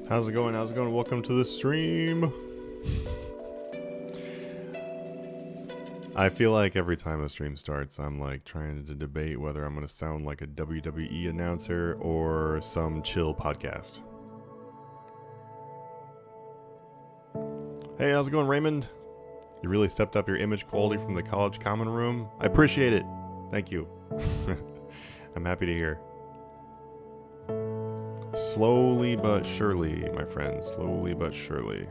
How's it going? How's it going? Welcome to the stream. I feel like every time a stream starts, I'm like trying to debate whether I'm going to sound like a WWE announcer or some chill podcast. Hey, how's it going, Raymond? You really stepped up your image quality from the college common room. I appreciate it. Thank you. I'm happy to hear. Slowly but surely, my friend. Slowly but surely.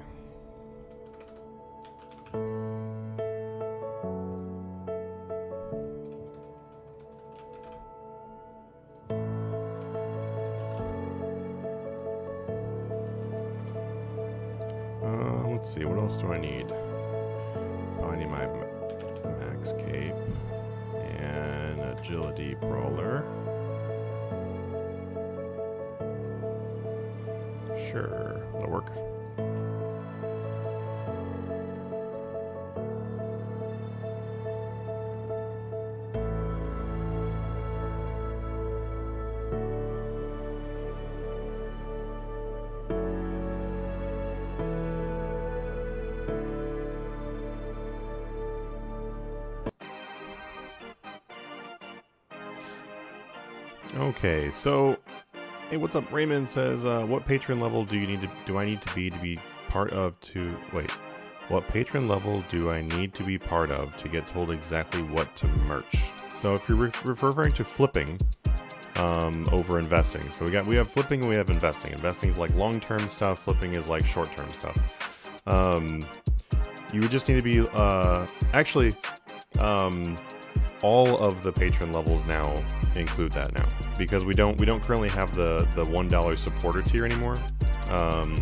Let's see, what else do I need? Probably need my max cape and agility brawler. Sure, that'll work. Okay, so hey, what's up? Raymond says, what patron level do I need to be part of to wait? What patron level do I need to be part of to get told exactly what to merch? So if you're referring to flipping over investing, so we have flipping and we have investing. Investing is like long-term stuff. Flipping is like short-term stuff. You would just need to be all of the patron levels now include that now, because we don't currently have the $1 supporter tier anymore. I'm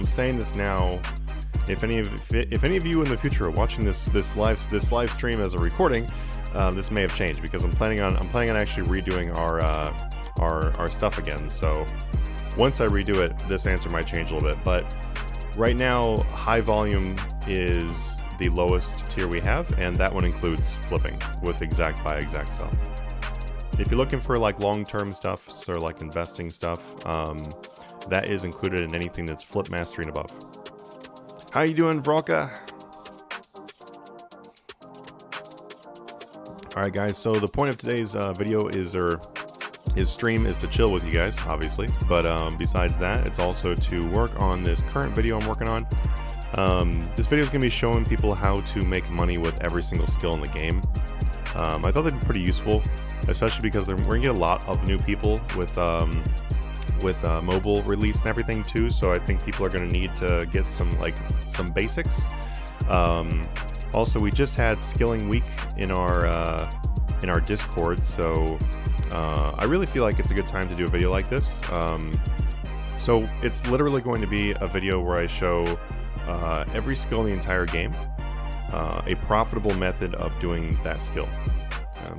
saying this now. If any of you in the future are watching this live stream as a recording, this may have changed, because I'm planning on actually redoing our stuff again. So once I redo it, this answer might change a little bit. But right now, high volume is the lowest tier we have, and that one includes flipping with exact buy, exact sell. If you're looking for like long-term stuff, so like investing stuff, that is included in anything that's flip mastery and above. How you doing, Vrolka? All right, guys. So the point of today's video is stream is to chill with you guys, obviously. But besides that, it's also to work on this current video I'm working on. This video is going to be showing people how to make money with every single skill in the game. I thought that'd be pretty useful, especially because we're going to get a lot of new people with mobile release and everything too. So I think people are going to need to get some basics. Also, we just had skilling week in our Discord, so I really feel like it's a good time to do a video like this. So it's literally going to be a video where I show every skill in the entire game, a profitable method of doing that skill.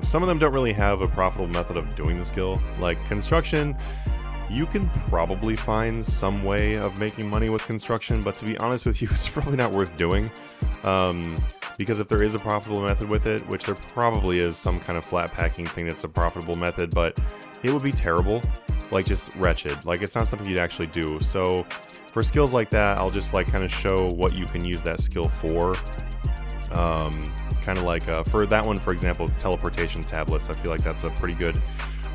Some of them don't really have a profitable method of doing the skill, like construction. You can probably find some way of making money with construction, but to be honest with you, it's probably not worth doing. Because if there is a profitable method with it, which there probably is some kind of flat packing thing that's a profitable method, but it would be terrible, like just wretched. Like it's not something you'd actually do. So for skills like that, I'll just like kind of show what you can use that skill for. Kind of like for that one, for example, teleportation tablets. I feel like that's a pretty good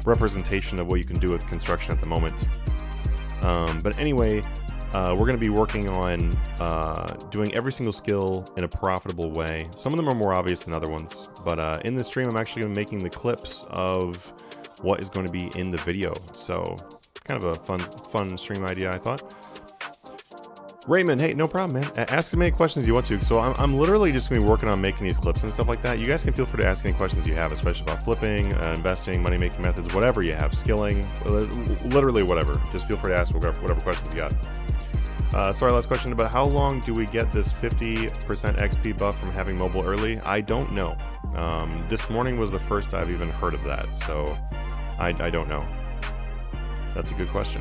representation of what you can do with construction at the moment. But anyway, we're going to be working on doing every single skill in a profitable way. Some of them are more obvious than other ones, but in this stream I'm actually going to be making the clips of what is going to be in the video. So kind of a fun stream idea, I thought. Raymond, hey, no problem, man. Ask as many questions you want to. So I'm literally just going to be working on making these clips and stuff like that. You guys can feel free to ask any questions you have, especially about flipping, investing, money-making methods, whatever you have, skilling, literally whatever. Just feel free to ask whatever questions you got. Sorry, last question about how long do we get this 50% XP buff from having mobile early? I don't know. This morning was the first I've even heard of that, so I don't know. That's a good question.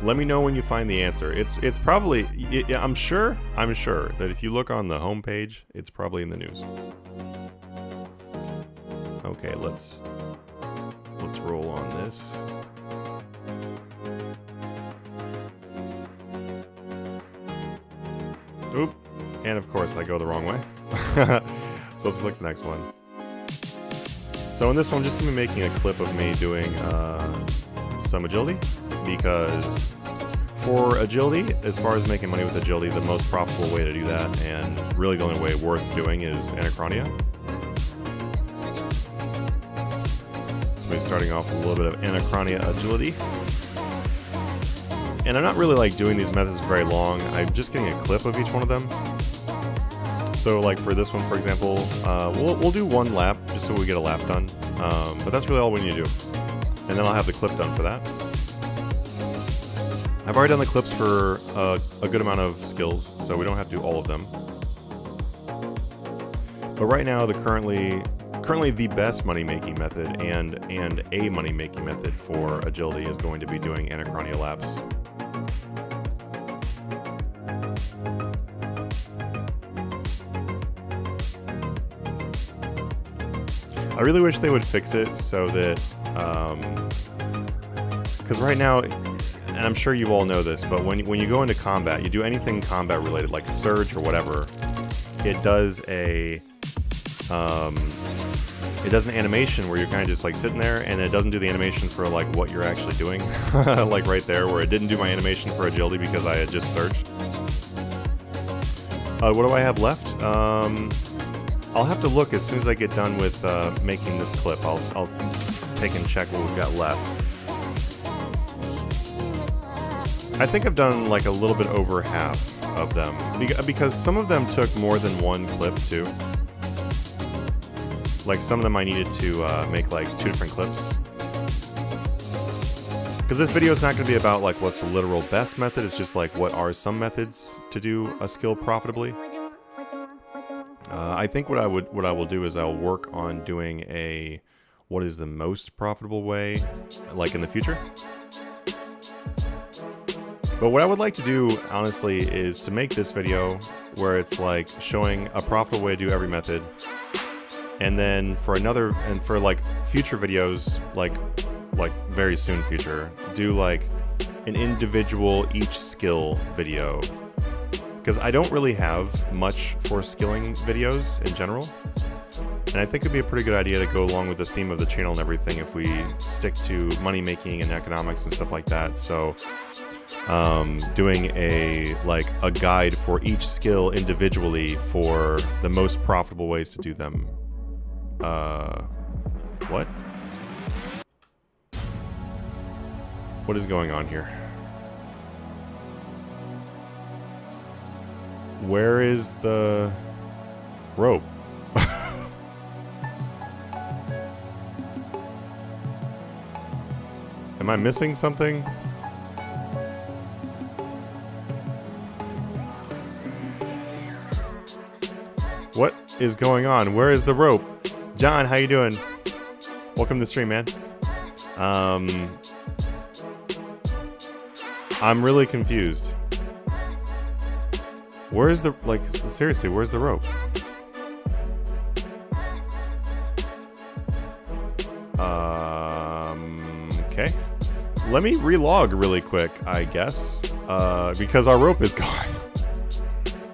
Let me know when you find the answer. It's probably, I'm sure that if you look on the homepage, it's probably in the news. Okay, let's roll on this. Oop. And of course I go the wrong way. So let's look at the next one. So in this one, I'm just going to be making a clip of me doing some agility, because for agility, as far as making money with agility, the most profitable way to do that, and really the only way worth doing, is Anachronia. So we're starting off with a little bit of Anachronia agility. And I'm not really like doing these methods very long, I'm just getting a clip of each one of them. So like for this one, for example, we'll do one lap, just so we get a lap done. But that's really all we need to do. And then I'll have the clip done for that. I've already done the clips for a good amount of skills, so we don't have to do all of them. But right now, currently the best money-making method and a money-making method for agility is going to be doing Anachronia laps. I really wish they would fix it so that, because right now, and I'm sure you all know this, but when you go into combat, you do anything combat related, like Surge or whatever, it does an animation where you're kind of just like sitting there, and it doesn't do the animation for like what you're actually doing, like right there, where it didn't do my animation for agility because I had just surged. What do I have left? I'll have to look as soon as I get done with making this clip. I'll take and check what we've got left. I think I've done like a little bit over half of them, because some of them took more than one clip too. Like some of them I needed to make like 2 different clips. Because this video is not going to be about like what's the literal best method, it's just like what are some methods to do a skill profitably. I think what I will do is I'll work on doing what is the most profitable way, like in the future. But what I would like to do, honestly, is to make this video where it's like showing a profitable way to do every method, and then for like future videos, like very soon future, do like an individual each skill video. Because I don't really have much for skilling videos in general. And I think it'd be a pretty good idea to go along with the theme of the channel and everything if we stick to money making and economics and stuff like that. So doing a guide for each skill individually for the most profitable ways to do them. What? What is going on here? Where is the rope? Am I missing something? What is going on? Where is the rope? John, how you doing? Welcome to the stream, man. I'm really confused. Where's the, like, seriously, where's the rope? Okay. Let me relog really quick, I guess, because our rope is gone.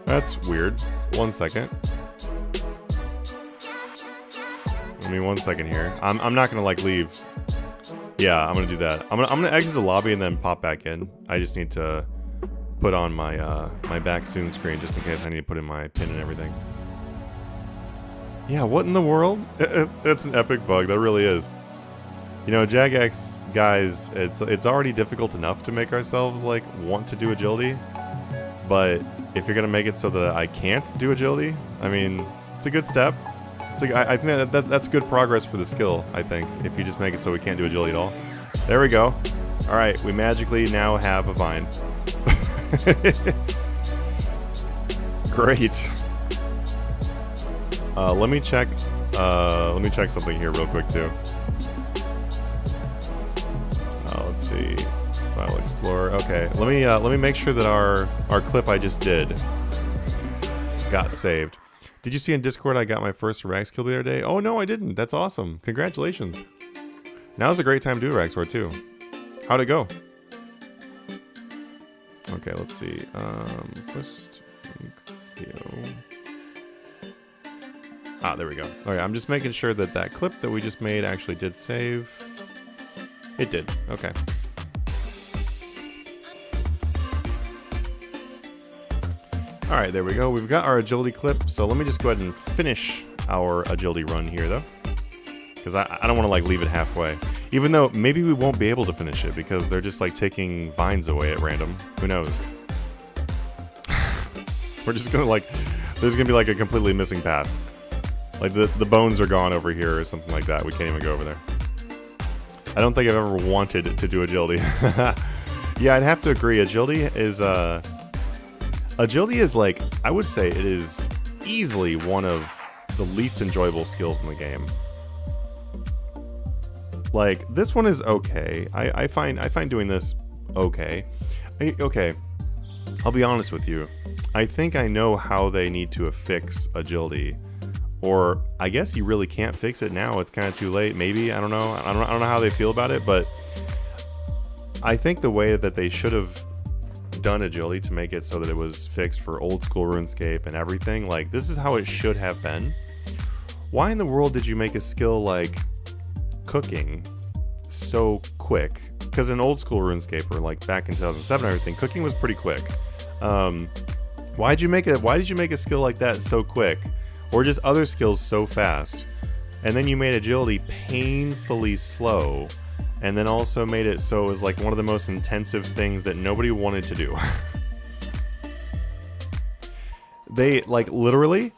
That's weird. 1 second. Give me 1 second here. I'm not gonna like leave. Yeah, I'm gonna do that. I'm gonna exit the lobby and then pop back in. I just need to put on my my back soon screen just in case I need to put in my pin and everything. Yeah, what in the world? It's an epic bug, that really is. You know, Jagex guys, it's already difficult enough to make ourselves like want to do agility, but if you're gonna make it so that I can't do agility, I mean, it's a good step. I think that's good progress for the skill, I think, if you just make it so we can't do agility at all. There we go. Alright, we magically now have a vine. Great. Let me check something here real quick too. Let's see. File Explorer. Okay, let me make sure that our clip I just did got saved. Did you see in Discord I got my first rags kill the other day? Oh no, I didn't. That's awesome. Congratulations. Now's a great time to do a rags war too. How'd it go? Okay, let's see. Quest week. Ah, there we go. Okay, I'm just making sure that that clip that we just made actually did save. It did. Okay. Alright, there we go. We've got our agility clip, so let me just go ahead and finish our agility run here, though. Because I don't want to, like, leave it halfway. Even though maybe we won't be able to finish it, because they're just, like, taking vines away at random. Who knows? We're just gonna, like... There's gonna be, like, a completely missing path. Like, the bones are gone over here or something like that. We can't even go over there. I don't think I've ever wanted to do agility. Yeah, I'd have to agree. Agility is, like, I would say it is easily one of the least enjoyable skills in the game. Like, this one is okay. I find doing this okay. Okay, I'll be honest with you. I think I know how they need to affix agility. Or, I guess you really can't fix it now. It's kind of too late. Maybe. I don't know. I don't know how they feel about it, but I think the way that they should have done agility to make it so that it was fixed for old school RuneScape and everything, like, this is how it should have been. Why in the world did you make a skill like cooking so quick? Because in old school RuneScape, or like back in 2007 and everything, cooking was pretty quick. Why did you make a skill like that so quick? Or just other skills so fast? And then you made agility painfully slow, and then also made it so it was like one of the most intensive things that nobody wanted to do. They, like, literally,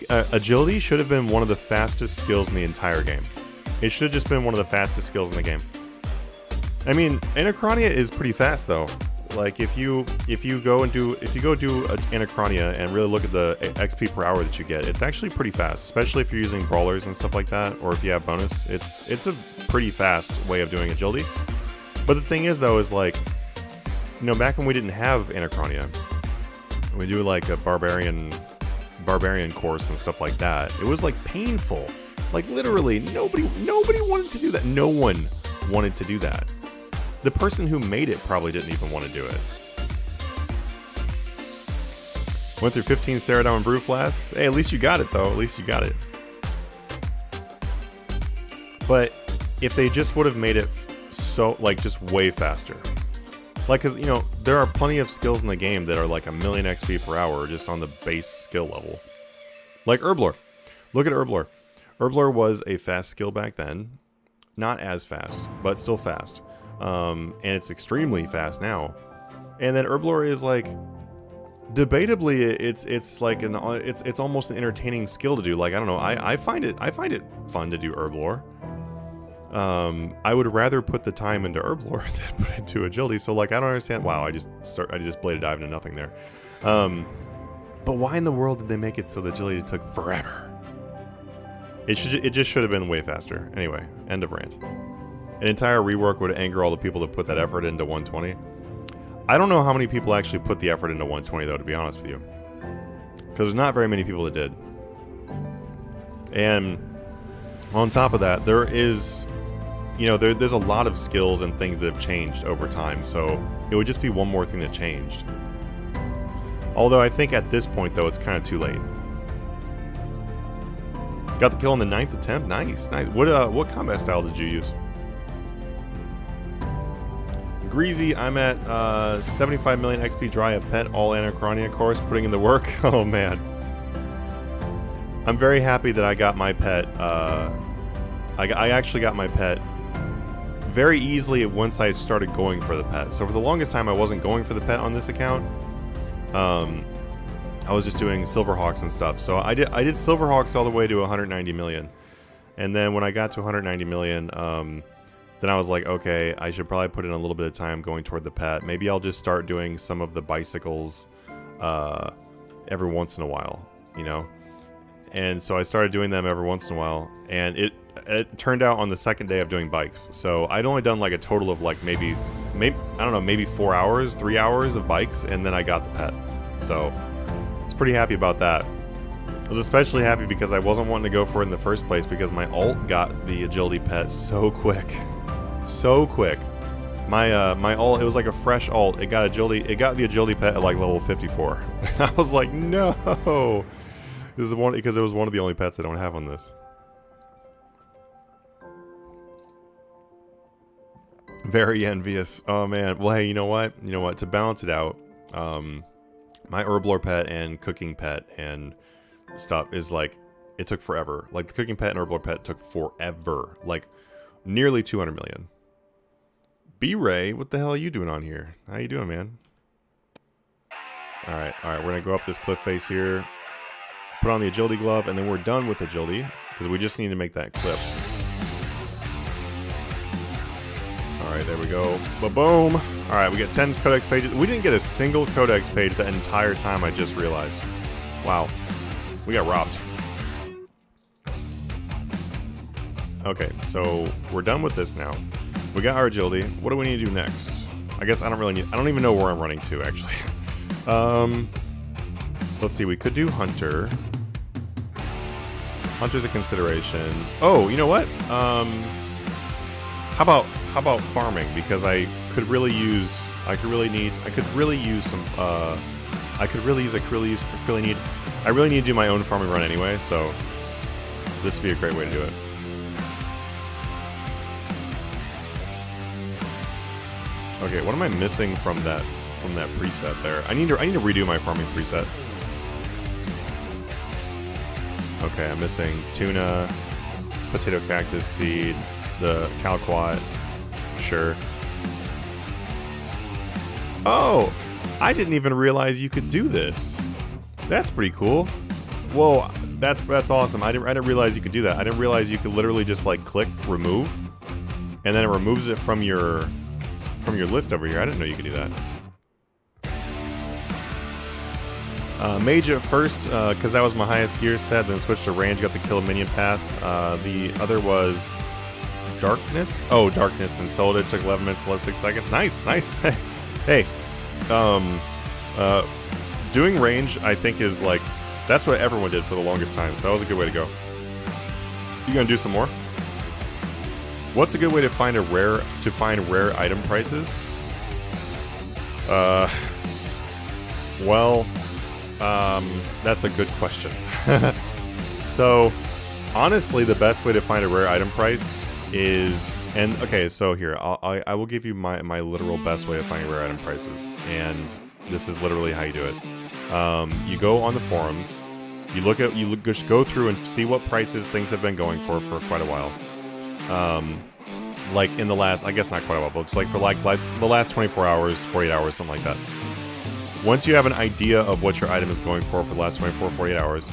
agility should have been one of the fastest skills in the entire game. It should have just been one of the fastest skills in the game. I mean, Anachronia is pretty fast though. Like, if you go do Anachronia and really look at the XP per hour that you get, it's actually pretty fast, especially if you're using brawlers and stuff like that, or if you have bonus. It's a pretty fast way of doing agility. But the thing is, though, is like, you know, back when we didn't have Anachronia, we do like a barbarian course and stuff like that. It was like painful. Like, literally, nobody wanted to do that. No one wanted to do that. The person who made it probably didn't even want to do it. Went through 15 Ceradan and Brew Flasks. Hey, at least you got it, though. At least you got it. But if they just would have made it so, like, just way faster. Like, because, you know, there are plenty of skills in the game that are like 1,000,000 XP per hour just on the base skill level. Like Herblore. Look at Herblore. Herblore was a fast skill back then. Not as fast, but still fast. And it's extremely fast now. And then Herblore is like, debatably, it's like it's almost an entertaining skill to do. Like, I don't know, I find it fun to do Herblore. I would rather put the time into Herblore than put into agility. So, like, I don't understand. Wow, I just bladed dive into nothing there. But why in the world did they make it so the agility took forever? It just should have been way faster. Anyway, end of rant. An entire rework would anger all the people that put that effort into 120. I don't know how many people actually put the effort into 120, though, to be honest with you. Because there's not very many people that did. And on top of that, there is, you know, there's a lot of skills and things that have changed over time. So it would just be one more thing that changed. Although I think at this point, though, it's kind of too late. Got the kill on the 9th attempt. Nice, nice. What combat style did you use? Greasy, I'm at 75 million XP dry, a pet, all Anachronia course, putting in the work. Oh man. I'm very happy that I got my pet. I actually got my pet very easily once I started going for the pet. So for the longest time I wasn't going for the pet on this account. I was just doing Silverhawks and stuff. So I did Silverhawks all the way to 190 million. And then when I got to 190 million, then I was like, okay, I should probably put in a little bit of time going toward the pet. Maybe I'll just start doing some of the bicycles every once in a while, you know? And so I started doing them every once in a while, and it turned out on the second day of doing bikes. So I'd only done like a total of like maybe I don't know, maybe 4 hours, 3 hours of bikes, and then I got the pet. So I was pretty happy about that. I was especially happy because I wasn't wanting to go for it in the first place because my alt got the agility pet so quick. So quick. My ult, it was like a fresh ult. It got the agility pet at like level 54. I was like, no. This is one because it was one of the only pets I don't have on this. Very envious. Oh man. Well, hey, you know what? You know what? To balance it out, my herblore pet and cooking pet and stuff is like, it took forever. Like the cooking pet and herblore pet took forever. Like nearly 200 million. B-Ray, what the hell are you doing on here? How you doing, man? Alright, we're gonna go up this cliff face here. Put on the agility glove, and then we're done with agility. Because we just need to make that clip. Alright, there we go. Ba-boom! Alright, we get 10 codex pages. We didn't get a single codex page the entire time, I just realized. Wow. We got robbed. Okay, so we're done with this now. We got our agility. What do we need to do next? I guess I don't even know where I'm running to, actually. Let's see, we could do Hunter. Hunter's a consideration. Oh, you know what? How about farming? Because I really need to do my own farming run anyway, so this would be a great way to do it. Okay, what am I missing from that preset there? I need to redo my farming preset. Okay, I'm missing tuna, potato cactus seed, the calquat. Sure. Oh, I didn't even realize you could do this. That's pretty cool. Whoa, that's awesome. I didn't realize you could do that. I didn't realize you could literally just like click remove, and then it removes it from your list over here. I didn't know you could do that. Mage at first, because that was my highest gear set, then switched to range, got the kill a minion path. The other was darkness. Oh, darkness, and sold it. Took 11 minutes, less 6 seconds. Nice. Hey, doing range, I think, is like, that's what everyone did for the longest time, so that was a good way to go. You gonna do some more? What's a good way to find rare item prices? That's a good question. So, honestly, the best way to find a rare item price is, and okay, so here, I will give you my literal best way of finding rare item prices, and this is literally how you do it. You go on the forums, you just go through and see what prices things have been going for quite a while. Like in the last, I guess not quite a while, but it's like for like the last 24 hours, 48 hours, something like that. Once you have an idea of what your item is going for the last 24, 48 hours,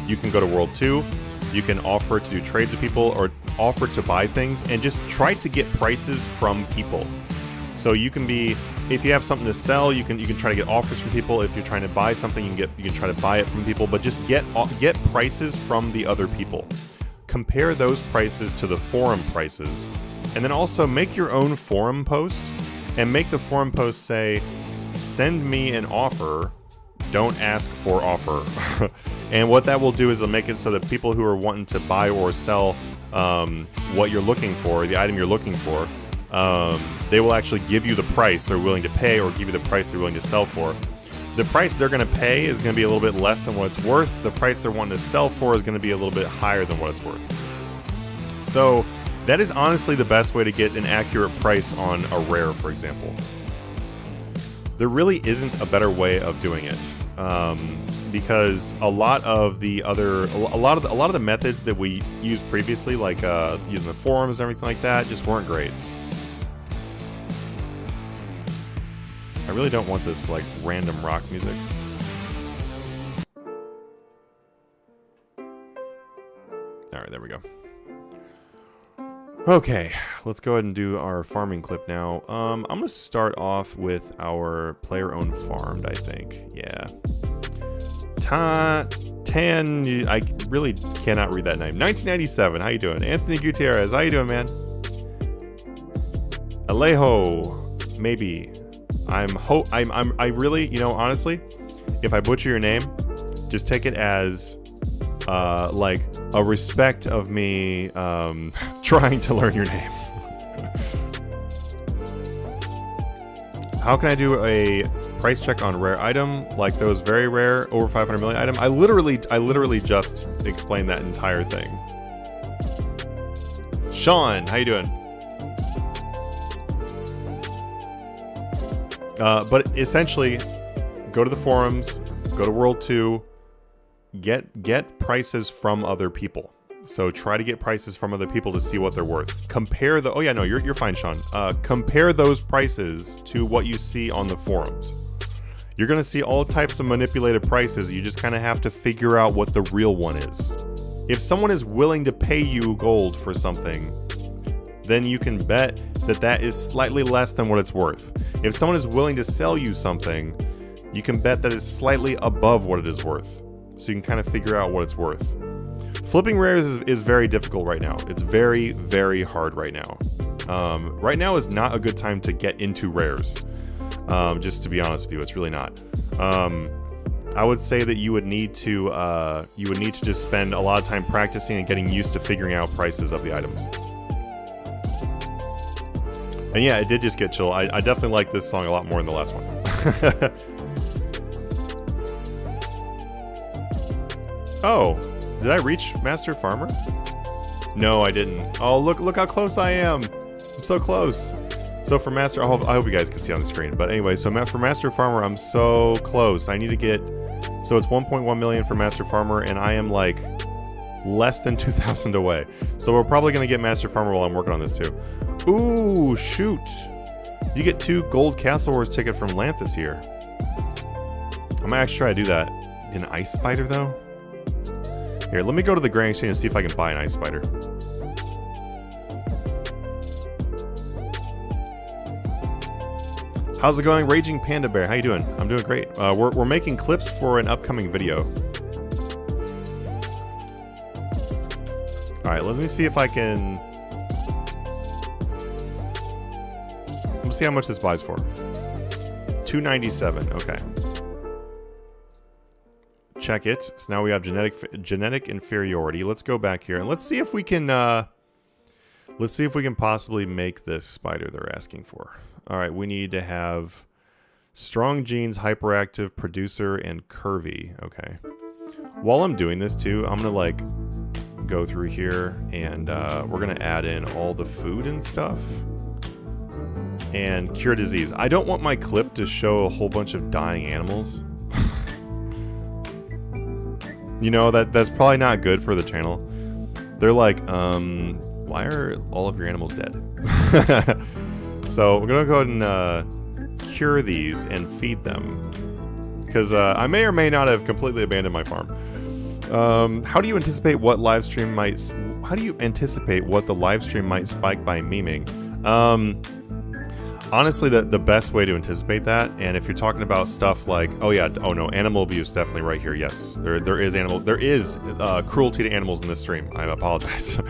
you can go to World 2, you can offer to do trades with people, or offer to buy things, and just try to get prices from people. So you can be, if you have something to sell, you can try to get offers from people. If you're trying to buy something, you can try to buy it from people, but just get prices from the other people. Compare those prices to the forum prices, and then also make your own forum post, and make the forum post say, send me an offer, don't ask for offer. And what that will do is it'll make it so that people who are wanting to buy or sell what you're looking for, the item you're looking for, they will actually give you the price they're willing to pay, or give you the price they're willing to sell for. The price they're going to pay is going to be a little bit less than what it's worth. The price they're wanting to sell for is going to be a little bit higher than what it's worth. So that is honestly the best way to get an accurate price on a rare, for example. There really isn't a better way of doing it, because a lot of the methods that we used previously, like using the forums and everything like that, just weren't great. I really don't want this like random rock music. Alright, there we go. Okay, let's go ahead and do our farming clip now. I'm going to start off with our player-owned farmed, I think. Yeah. I really cannot read that name. 1997, how you doing? Anthony Gutierrez, how you doing, man? Alejo, maybe. I really, you know, honestly, if I butcher your name, just take it as like a respect of me trying to learn your name. How can I do a price check on rare item like those very rare over 500 million item? I literally just explained that entire thing. Sean, how you doing? But essentially, go to the forums, go to World 2, get prices from other people. So try to get prices from other people to see what they're worth. Compare the... Oh yeah, no, you're fine, Sean. Compare those prices to what you see on the forums. You're going to see all types of manipulated prices. You just kind of have to figure out what the real one is. If someone is willing to pay you gold for something, then you can bet that that is slightly less than what it's worth. If someone is willing to sell you something, you can bet that it's slightly above what it is worth. So you can kind of figure out what it's worth. Flipping rares is very difficult right now. It's very, very hard right now. Right now is not a good time to get into rares. Just to be honest with you, it's really not. I would say that you would need to just spend a lot of time practicing and getting used to figuring out prices of the items. And yeah, it did just get chill. I definitely like this song a lot more than the last one. Oh, did I reach Master Farmer? No, I didn't. Oh, look how close I am. I'm so close. So for Master, I hope you guys can see on the screen. But anyway, so for Master Farmer, I'm so close. I need to get, so it's 1.1 million for Master Farmer, and I am like less than 2,000 away. So we're probably gonna get Master Farmer while I'm working on this too. Ooh, shoot. You get 2 gold Castle Wars ticket from Lanthus here. I might actually try to do that. An Ice Spider though? Here, let me go to the Grand Exchange and see if I can buy an Ice Spider. How's it going, Raging Panda Bear? How you doing? I'm doing great. We're making clips for an upcoming video. Alright, let me see if I can... Let's see how much this buys for. $297, okay. Check it. So now we have genetic inferiority. Let's go back here and let's see if we can possibly make this spider they're asking for. All right, we need to have strong genes, hyperactive, producer, and curvy. Okay. While I'm doing this too, I'm gonna like go through here and we're gonna add in all the food and stuff and cure disease. I don't want my clip to show a whole bunch of dying animals. You know, that's probably not good for the channel. They're like, why are all of your animals dead? So we're gonna go ahead and cure these and feed them, because I may or may not have completely abandoned my farm. How do you anticipate what live stream might? How do you anticipate what the live stream might spike by memeing? Honestly, the best way to anticipate that, and if you're talking about stuff like, oh yeah, oh no, animal abuse definitely right here. Yes, there is cruelty to animals in this stream. I apologize.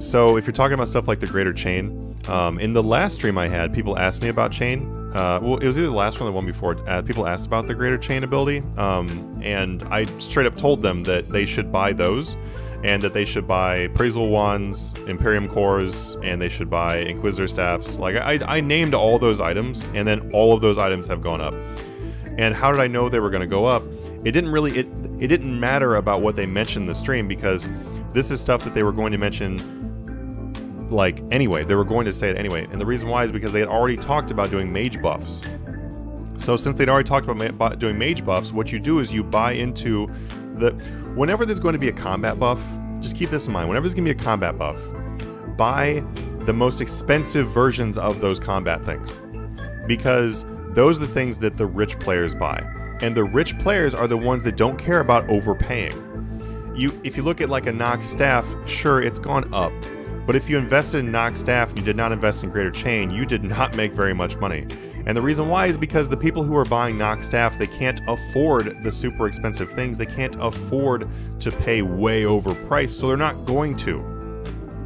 So if you're talking about stuff like the Greater Chain, in the last stream I had, people asked me about Chain. Well, it was either the last one or the one before. People asked about the Greater Chain ability, and I straight up told them that they should buy those, and that they should buy Appraisal Wands, Imperium Cores, and they should buy Inquisitor Staffs. Like, I named all those items, and then all of those items have gone up. And how did I know they were going to go up? It didn't matter about what they mentioned in the stream, because this is stuff that they were going to mention, like, anyway. They were going to say it anyway. And the reason why is because they had already talked about doing mage buffs. So since they'd already talked about doing mage buffs, what you do is you buy into the... Whenever there's going to be a combat buff, just keep this in mind. Whenever there's going to be a combat buff, buy the most expensive versions of those combat things. Because those are the things that the rich players buy. And the rich players are the ones that don't care about overpaying. If you look at like a Nox Staff, sure, it's gone up. But if you invested in Nox Staff and you did not invest in Greater Chain, you did not make very much money. And the reason why is because the people who are buying Nox Staff, they can't afford the super expensive things. They can't afford to pay way overpriced, so they're not going to.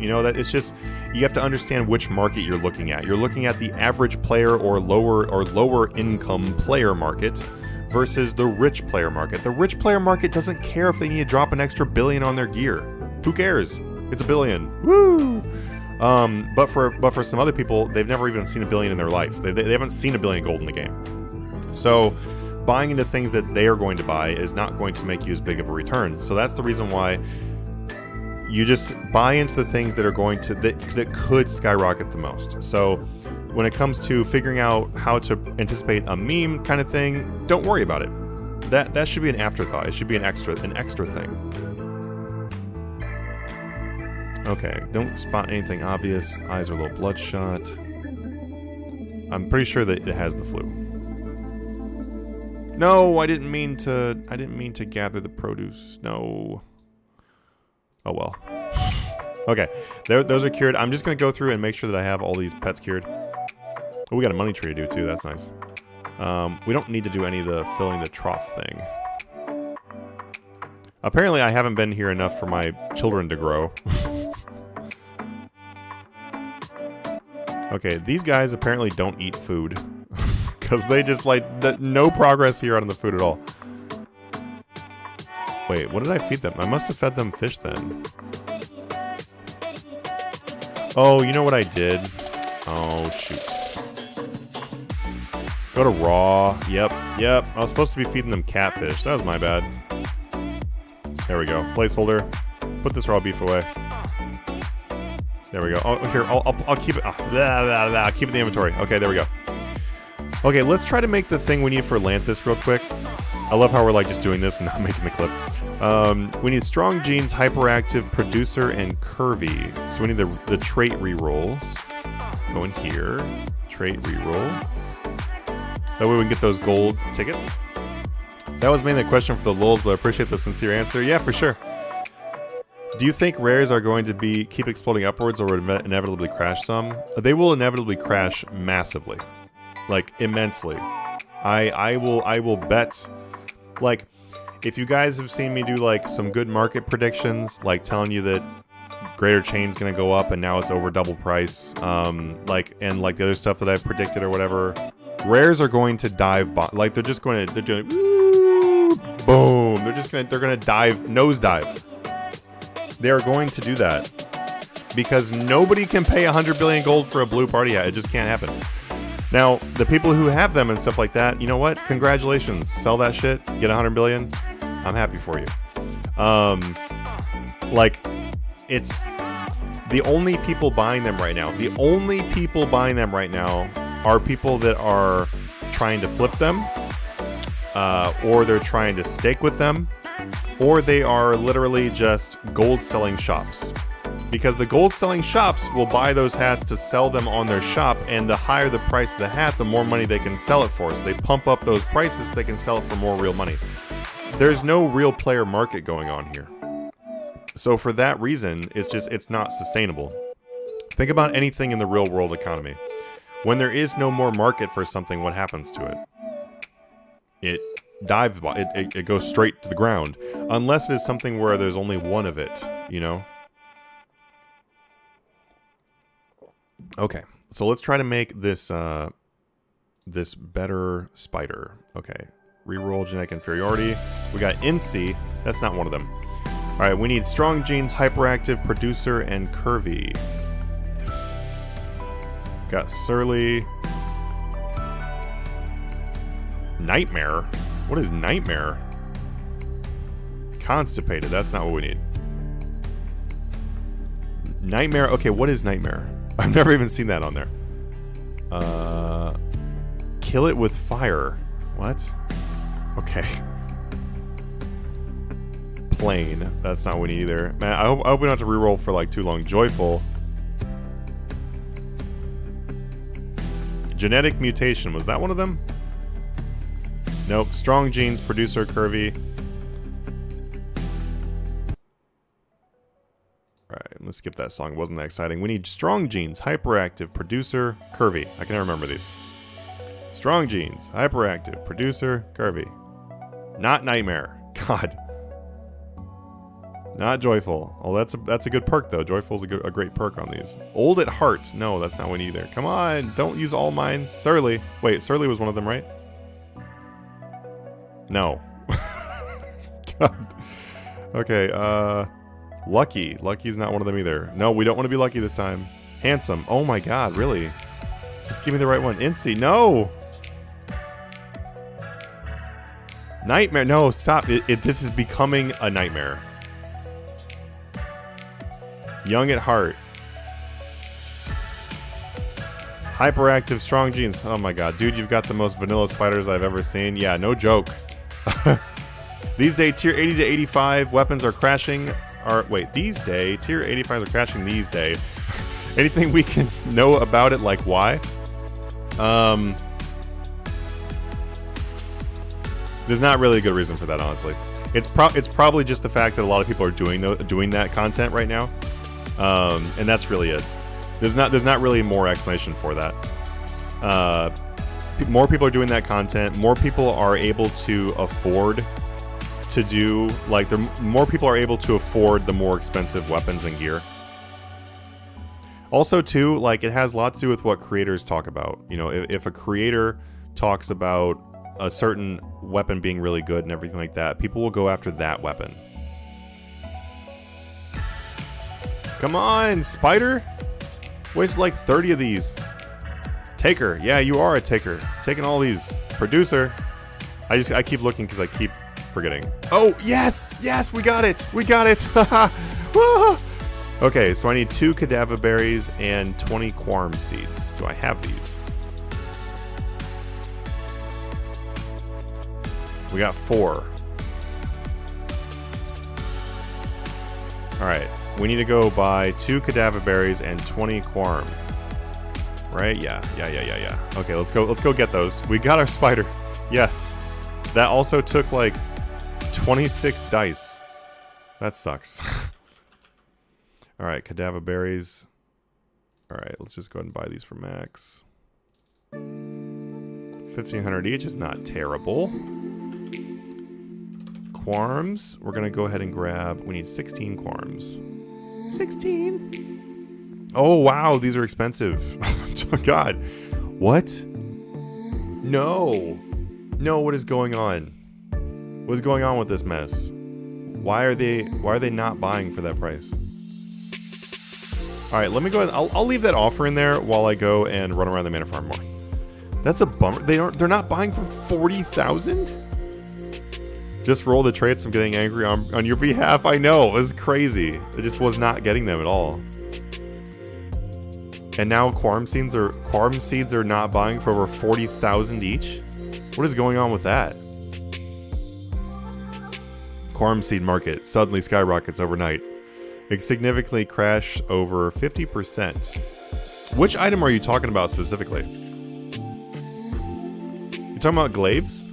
You know, that it's just, you have to understand which market you're looking at. You're looking at the average player or lower income player market versus the rich player market. The rich player market doesn't care if they need to drop an extra $1 billion on their gear. Who cares? It's $1 billion. Woo! But for some other people, they've never even seen a billion in their life. They haven't seen a billion gold in the game. So buying into things that they are going to buy is not going to make you as big of a return. So that's the reason why you just buy into the things that are going to that could skyrocket the most. So when it comes to figuring out how to anticipate a meme kind of thing, don't worry about it. That should be an afterthought. It should be an extra thing. Okay, don't spot anything obvious. Eyes are a little bloodshot. I'm pretty sure that it has the flu. No, I didn't mean to gather the produce. No. Oh well. Okay, those are cured. I'm just gonna go through and make sure that I have all these pets cured. Oh, we got a money tree to do too. That's nice. We don't need to do any of the filling the trough thing. Apparently, I haven't been here enough for my children to grow. Okay, these guys apparently don't eat food. Because they just, like, no progress here on the food at all. Wait, what did I feed them? I must have fed them fish then. Oh, you know what I did? Oh, shoot. Go to raw. Yep. I was supposed to be feeding them catfish. That was my bad. There we go. Placeholder. Put this raw beef away. There we go. Oh, here, I'll keep it. I'll keep it in the inventory. Okay, there we go. Okay, let's try to make the thing we need for Lanthus real quick. I love how we're like just doing this and not making the clip. We need strong genes, hyperactive, producer, and curvy. So we need the trait rerolls. Go in here. Trait reroll. That way we can get those gold tickets. That was mainly a question for the lulz, but I appreciate the sincere answer. Yeah, for sure. Do you think rares are going to keep exploding upwards or would inevitably crash some? They will inevitably crash massively. Like, immensely. I will bet, like, if you guys have seen me do, like, some good market predictions, like telling you that Greater Chain's gonna go up and now it's over double price, and the other stuff that I've predicted or whatever, rares are going to dive, like, they're doing, woo, boom, they're gonna nosedive. They're going to do that. Because nobody can pay 100 billion gold for a blue party hat. It just can't happen. Now, the people who have them and stuff like that, you know what? Congratulations. Sell that shit. Get 100 billion. I'm happy for you. It's the only people buying them right now. The only people buying them right now are people that are trying to flip them, or they're trying to stake with them, or they are literally just gold selling shops. Because the gold selling shops will buy those hats to sell them on their shop, and the higher the price of the hat, the more money they can sell it for. So they pump up those prices so they can sell it for more real money. There's no real player market going on here. So for that reason, it's not sustainable. Think about anything in the real world economy. When there is no more market for something, what happens to it? It dives, it goes straight to the ground. Unless it's something where there's only one of it, you know? Okay, so let's try to make this this better spider. Okay, reroll genetic inferiority. We got Incy. That's not one of them. All right, we need strong genes, hyperactive, producer, and curvy. Got surly. Nightmare. What is nightmare? Constipated. That's not what we need. Nightmare. Okay, what is nightmare? I've never even seen that on there. Kill it with fire. What? Okay. Plain. That's not what we need either. Man, I hope we don't have to reroll for like too long. Joyful. Genetic mutation. Was that one of them? Nope. Strong genes, producer, curvy. Alright, let's skip that song. It wasn't that exciting. We need strong genes, hyperactive, producer, curvy. I can never remember these. Strong genes, hyperactive, producer, curvy. Not nightmare. God. Not joyful. Oh, that's a good perk though. Joyful's a great perk on these. Old at heart. No, that's not one either. Come on, don't use all mine. Surly. Wait, Surly was one of them, right? No. God. Okay, Lucky. Lucky's not one of them either. No, we don't want to be lucky this time. Handsome. Oh my god, really? Just give me the right one. Incy, no! Nightmare, no, stop. This is becoming a nightmare. Young at heart. Hyperactive, strong genes. Oh my god, dude, you've got the most vanilla spiders I've ever seen. Yeah, no joke. These days, tier 80 to 85 weapons are crashing. These days, tier 85s are crashing these days. Anything we can know about it, like why? There's not really a good reason for that, honestly. It's probably just the fact that a lot of people are doing that content right now, and that's really it. There's not really more explanation for that. More people are doing that content. More people are able to afford to do more people are able to afford the more expensive weapons and gear. Also, too, like it has a lot to do with what creators talk about. You know, if a creator talks about a certain weapon being really good and everything like that, people will go after that weapon. Come on, spider! Wasted like 30 of these. Taker, yeah, you are a taker. Taking all these. Producer. I keep looking because I keep forgetting. Oh, yes! Yes, we got it! We got it! Okay, so I need 2 cadaver berries and 20 quarm seeds. Do I have these? We got 4. Alright, we need to go buy 2 cadaver berries and 20 quarm. Right? Yeah. Okay, let's go get those. We got our spider. Yes. That also took like 26 dice. That sucks. Alright, cadaver berries. Alright, let's just go ahead and buy these for Max. 1,500 each is not terrible. Quarms, we're gonna go ahead and grab, we need 16 quarms. 16? Oh wow, these are expensive. Oh god. What? No. No, what is going on? What is going on with this mess? Why are they not buying for that price? Alright, let me go ahead. I'll leave that offer in there while I go and run around the manor farm more. That's a bummer. They're not buying for 40,000? Just roll the traits. I'm getting angry on your behalf. I know, it was crazy. I just was not getting them at all. And now quarm seeds are not buying for over 40,000 each? What is going on with that? Quarm seed market suddenly skyrockets overnight. It significantly crashed over 50%. Which item are you talking about specifically? You talking about glaives?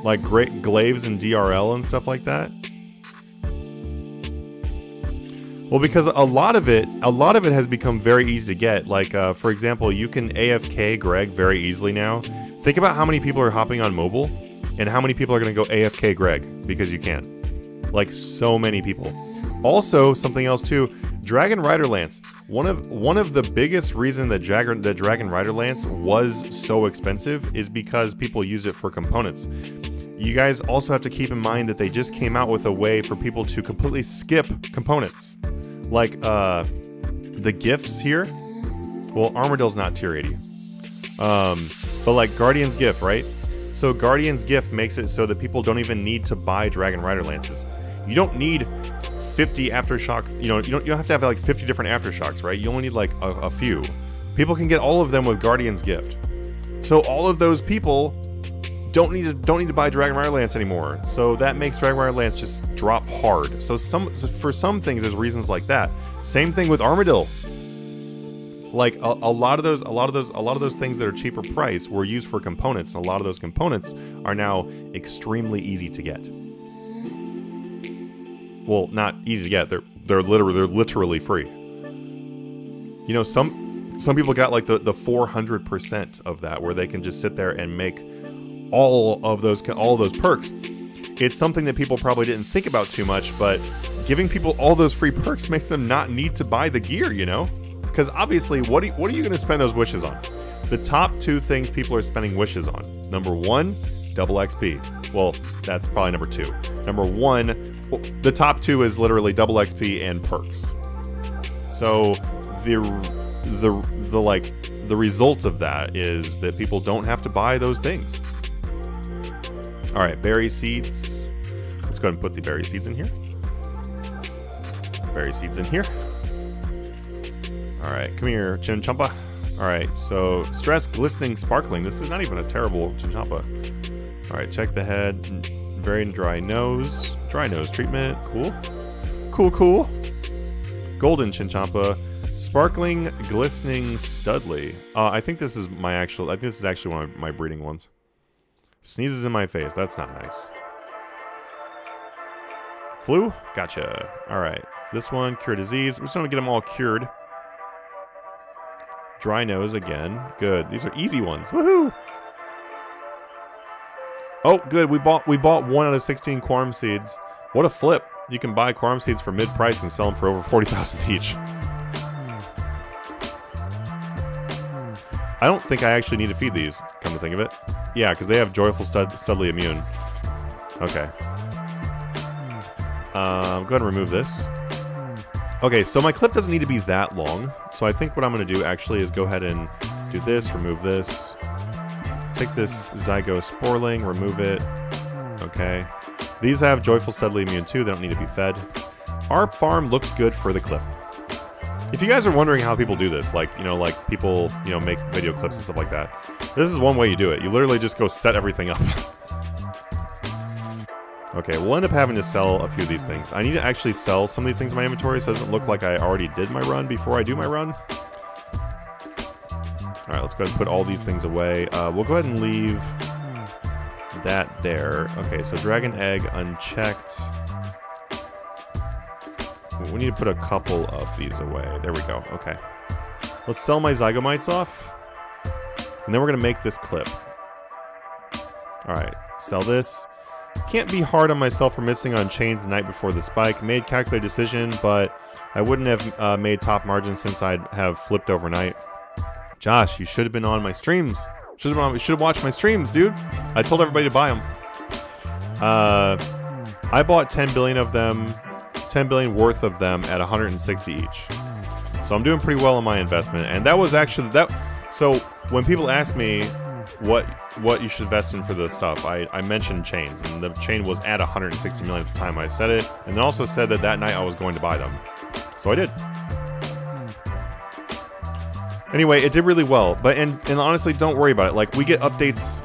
Like great glaives and DRL and stuff like that? Well, because a lot of it has become very easy to get. Like, for example, you can AFK Greg very easily now. Think about how many people are hopping on mobile, and how many people are going to go AFK Greg because you can. Like, so many people. Also, something else too, Dragon Rider Lance. One of the biggest reasons that Dragon Rider Lance was so expensive is because people use it for components. You guys also have to keep in mind that they just came out with a way for people to completely skip components. Like, the gifts here. Well, Armadill's not tier 80. But like Guardian's Gift, right? So Guardian's Gift makes it so that people don't even need to buy Dragon Rider Lances. You don't need 50 aftershocks. You don't have to have like 50 different aftershocks, right? You only need like a few. People can get all of them with Guardian's Gift. So all of those people don't need to buy Dragon Rider Lance anymore. So that makes Dragon Rider Lance just drop hard. So for some things, there's reasons like that. Same thing with Armadil. Like a lot of those things that are cheaper price were used for components, and a lot of those components are now extremely easy to get. Well, not easy to get. They're literally free. You know, some people got like the 400% of that, where they can just sit there and make all of those perks. It's something that people probably didn't think about too much, but giving people all those free perks makes them not need to buy the gear, you know? Because obviously, what are you going to spend those wishes on? The top 2 things people are spending wishes on. Number 1, double XP. Well, that's probably number 2. Number 1, the top 2 is literally double XP and perks. So the result of that is that people don't have to buy those things. All right, berry seeds. Let's go ahead and put the berry seeds in here. Berry seeds in here. All right, come here, Chinchompa. All right, so stress, glistening, sparkling. This is not even a terrible Chinchompa. All right, check the head. Very dry nose. Dry nose treatment. Cool. Cool, cool. Golden Chinchompa. Sparkling, glistening, Studley. I think this is I think this is actually one of my breeding ones. Sneezes in my face. That's not nice. Flu? Gotcha. All right. This one, cure disease. We're just going to get them all cured. Dry nose again. Good. These are easy ones. Woohoo! Oh, good. We bought 1 out of 16 quorum seeds. What a flip. You can buy quorum seeds for mid-price and sell them for over 40,000 each. I don't think I actually need to feed these, come to think of it. Yeah, because they have Joyful Studley Immune. Okay. Go ahead and remove this. Okay, so my clip doesn't need to be that long. So I think what I'm going to do actually is go ahead and do this, remove this. Take this Zygosporling, remove it. Okay. These have Joyful Studley Immune too. They don't need to be fed. Our farm looks good for the clip. If you guys are wondering how people do this, like people, make video clips and stuff like that, this is one way you do it. You literally just go set everything up. Okay, we'll end up having to sell a few of these things. I need to actually sell some of these things in my inventory so it doesn't look like I already did my run before I do my run. Alright, let's go ahead and put all these things away. We'll go ahead and leave that there. Okay, so Dragon Egg unchecked. We need to put a couple of these away. There we go. Okay. Let's sell my Zygomites off. And then we're going to make this clip. Alright, sell this. Can't be hard on myself for missing on chains the night before the spike. Made calculated decision, but I wouldn't have made top margin since I'd have flipped overnight. Josh, you should have been on my streams. Should have watched my streams, dude. I told everybody to buy them. I bought 10 billion of them. 10 billion worth of them at 160 each. So I'm doing pretty well on my investment. And that was actually that. So when people ask me what you should invest in for the stuff, I mentioned chains, and the chain was at 160 million at the time I said it, and then also said that night I was going to buy them. So I did. Anyway, it did really well, but and honestly, don't worry about it. Like, we get updates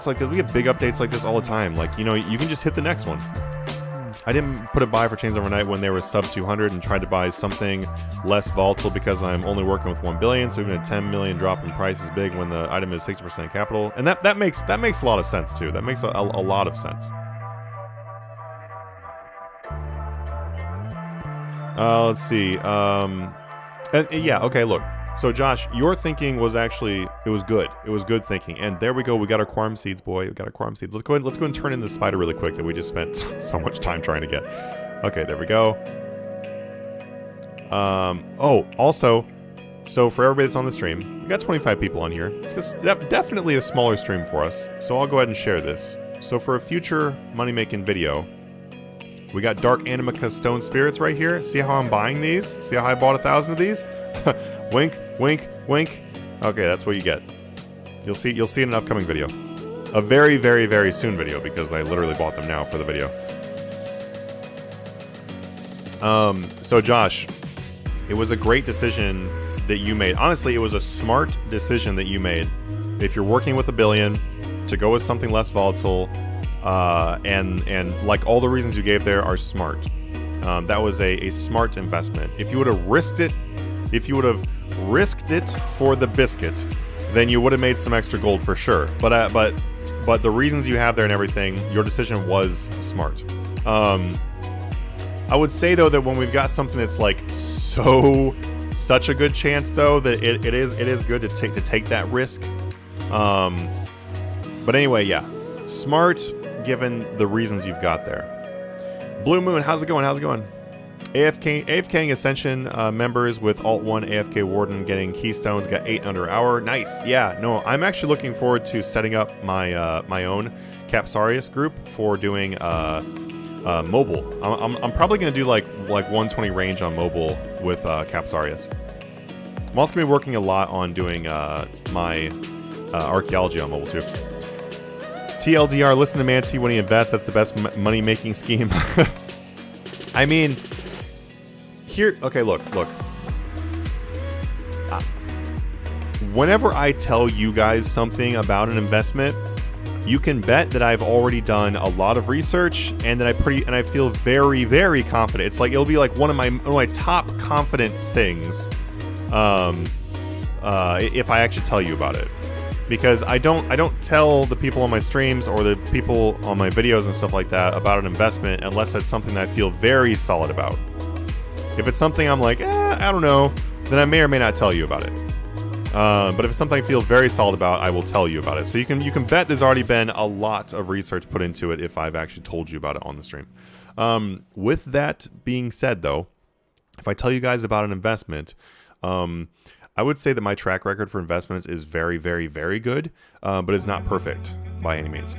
like this, we get big updates like this all the time. Like, you can just hit the next one. I didn't put a buy for chains overnight when they were sub 200 and tried to buy something less volatile because I'm only working with 1 billion. So even a 10 million drop in price is big when the item is 60% capital, and that makes a lot of sense too. That makes a lot of sense. Let's see. And yeah, okay. Look. So Josh, your thinking was actually, it was good. It was good thinking. And there we go. We got our quorum seeds, boy. We got our quorum seeds. Let's go and turn in the spider really quick that we just spent so much time trying to get. Okay, there we go. Oh, also, so for everybody that's on the stream, we got 25 people on here. It's definitely a smaller stream for us. So I'll go ahead and share this. So for a future money-making video, we got Dark Animica Stone Spirits right here. See how I'm buying these? See how I bought 1,000 of these? Wink, wink, wink. Okay, that's what you get. You'll see in an upcoming video. A very, very, very soon video, because I literally bought them now for the video. So Josh, it was a great decision that you made. Honestly, it was a smart decision that you made. If you're working with 1 billion, to go with something less volatile, and like all the reasons you gave there are smart. That was a smart investment. If you would have risked it for the biscuit, then you would have made some extra gold for sure. But the reasons you have there and everything, your decision was smart. I would say though that when we've got something that's like such a good chance though, that it is good to take that risk. But anyway, yeah, smart given the reasons you've got there. Blue Moon, how's it going? AFKing Ascension members with Alt 1 AFK Warden getting keystones, got 8 under hour. Nice. Yeah, no, I'm actually looking forward to setting up my my own Capsarius group for doing mobile. I'm probably gonna do like 120 range on mobile with Capsarius. I'm also gonna be working a lot on doing my archaeology on mobile too. TLDR, listen to Manatee when he invests. That's the best money making scheme. I mean, here. Okay, look. Whenever I tell you guys something about an investment, you can bet that I've already done a lot of research and that I feel very, very confident. It's like it'll be like one of my top confident things if I actually tell you about it, because I don't tell the people on my streams or the people on my videos and stuff like that about an investment unless it's something that I feel very solid about. If it's something I'm like, I don't know, then I may or may not tell you about it. But if it's something I feel very solid about, I will tell you about it. So you can bet there's already been a lot of research put into it if I've actually told you about it on the stream. With that being said, though, if I tell you guys about an investment, I would say that my track record for investments is very, very, very good, but it's not perfect by any means.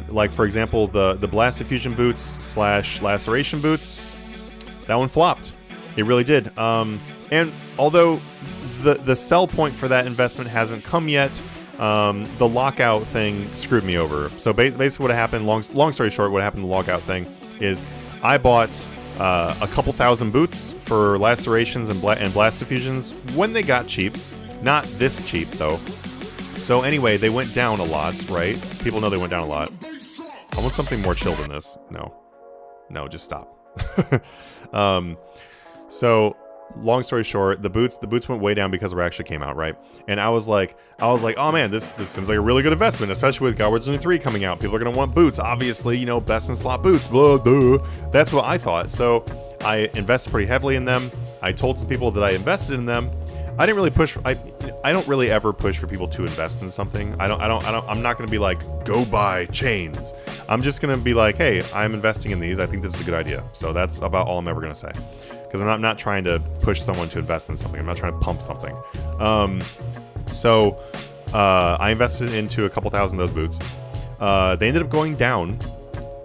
Like, for example, the Blast Diffusion boots / Laceration boots, that one flopped. It really did. And although the sell point for that investment hasn't come yet, the lockout thing screwed me over. So basically what happened, long story short, what happened to the lockout thing is I bought a couple thousand boots for Lacerations and Blast Diffusions when they got cheap. Not this cheap, though. So anyway, they went down a lot, right? People know they went down a lot. I want something more chill than this. No, just stop. So long story short, the boots went way down because it actually came out, right? And I was like, oh man, this seems like a really good investment, especially with Godward Journey 3 coming out. People are gonna want boots, obviously, best in slot boots. Blah, duh. That's what I thought. So I invested pretty heavily in them. I told some people that I invested in them. I didn't really push. I don't really ever push for people to invest in something. I'm not gonna be like, go buy chains. I'm just gonna be like, hey, I'm investing in these. I think this is a good idea. So that's about all I'm ever gonna say. Because I'm not trying to push someone to invest in something. I'm not trying to pump something. So I invested into a couple thousand of those boots. They ended up going down,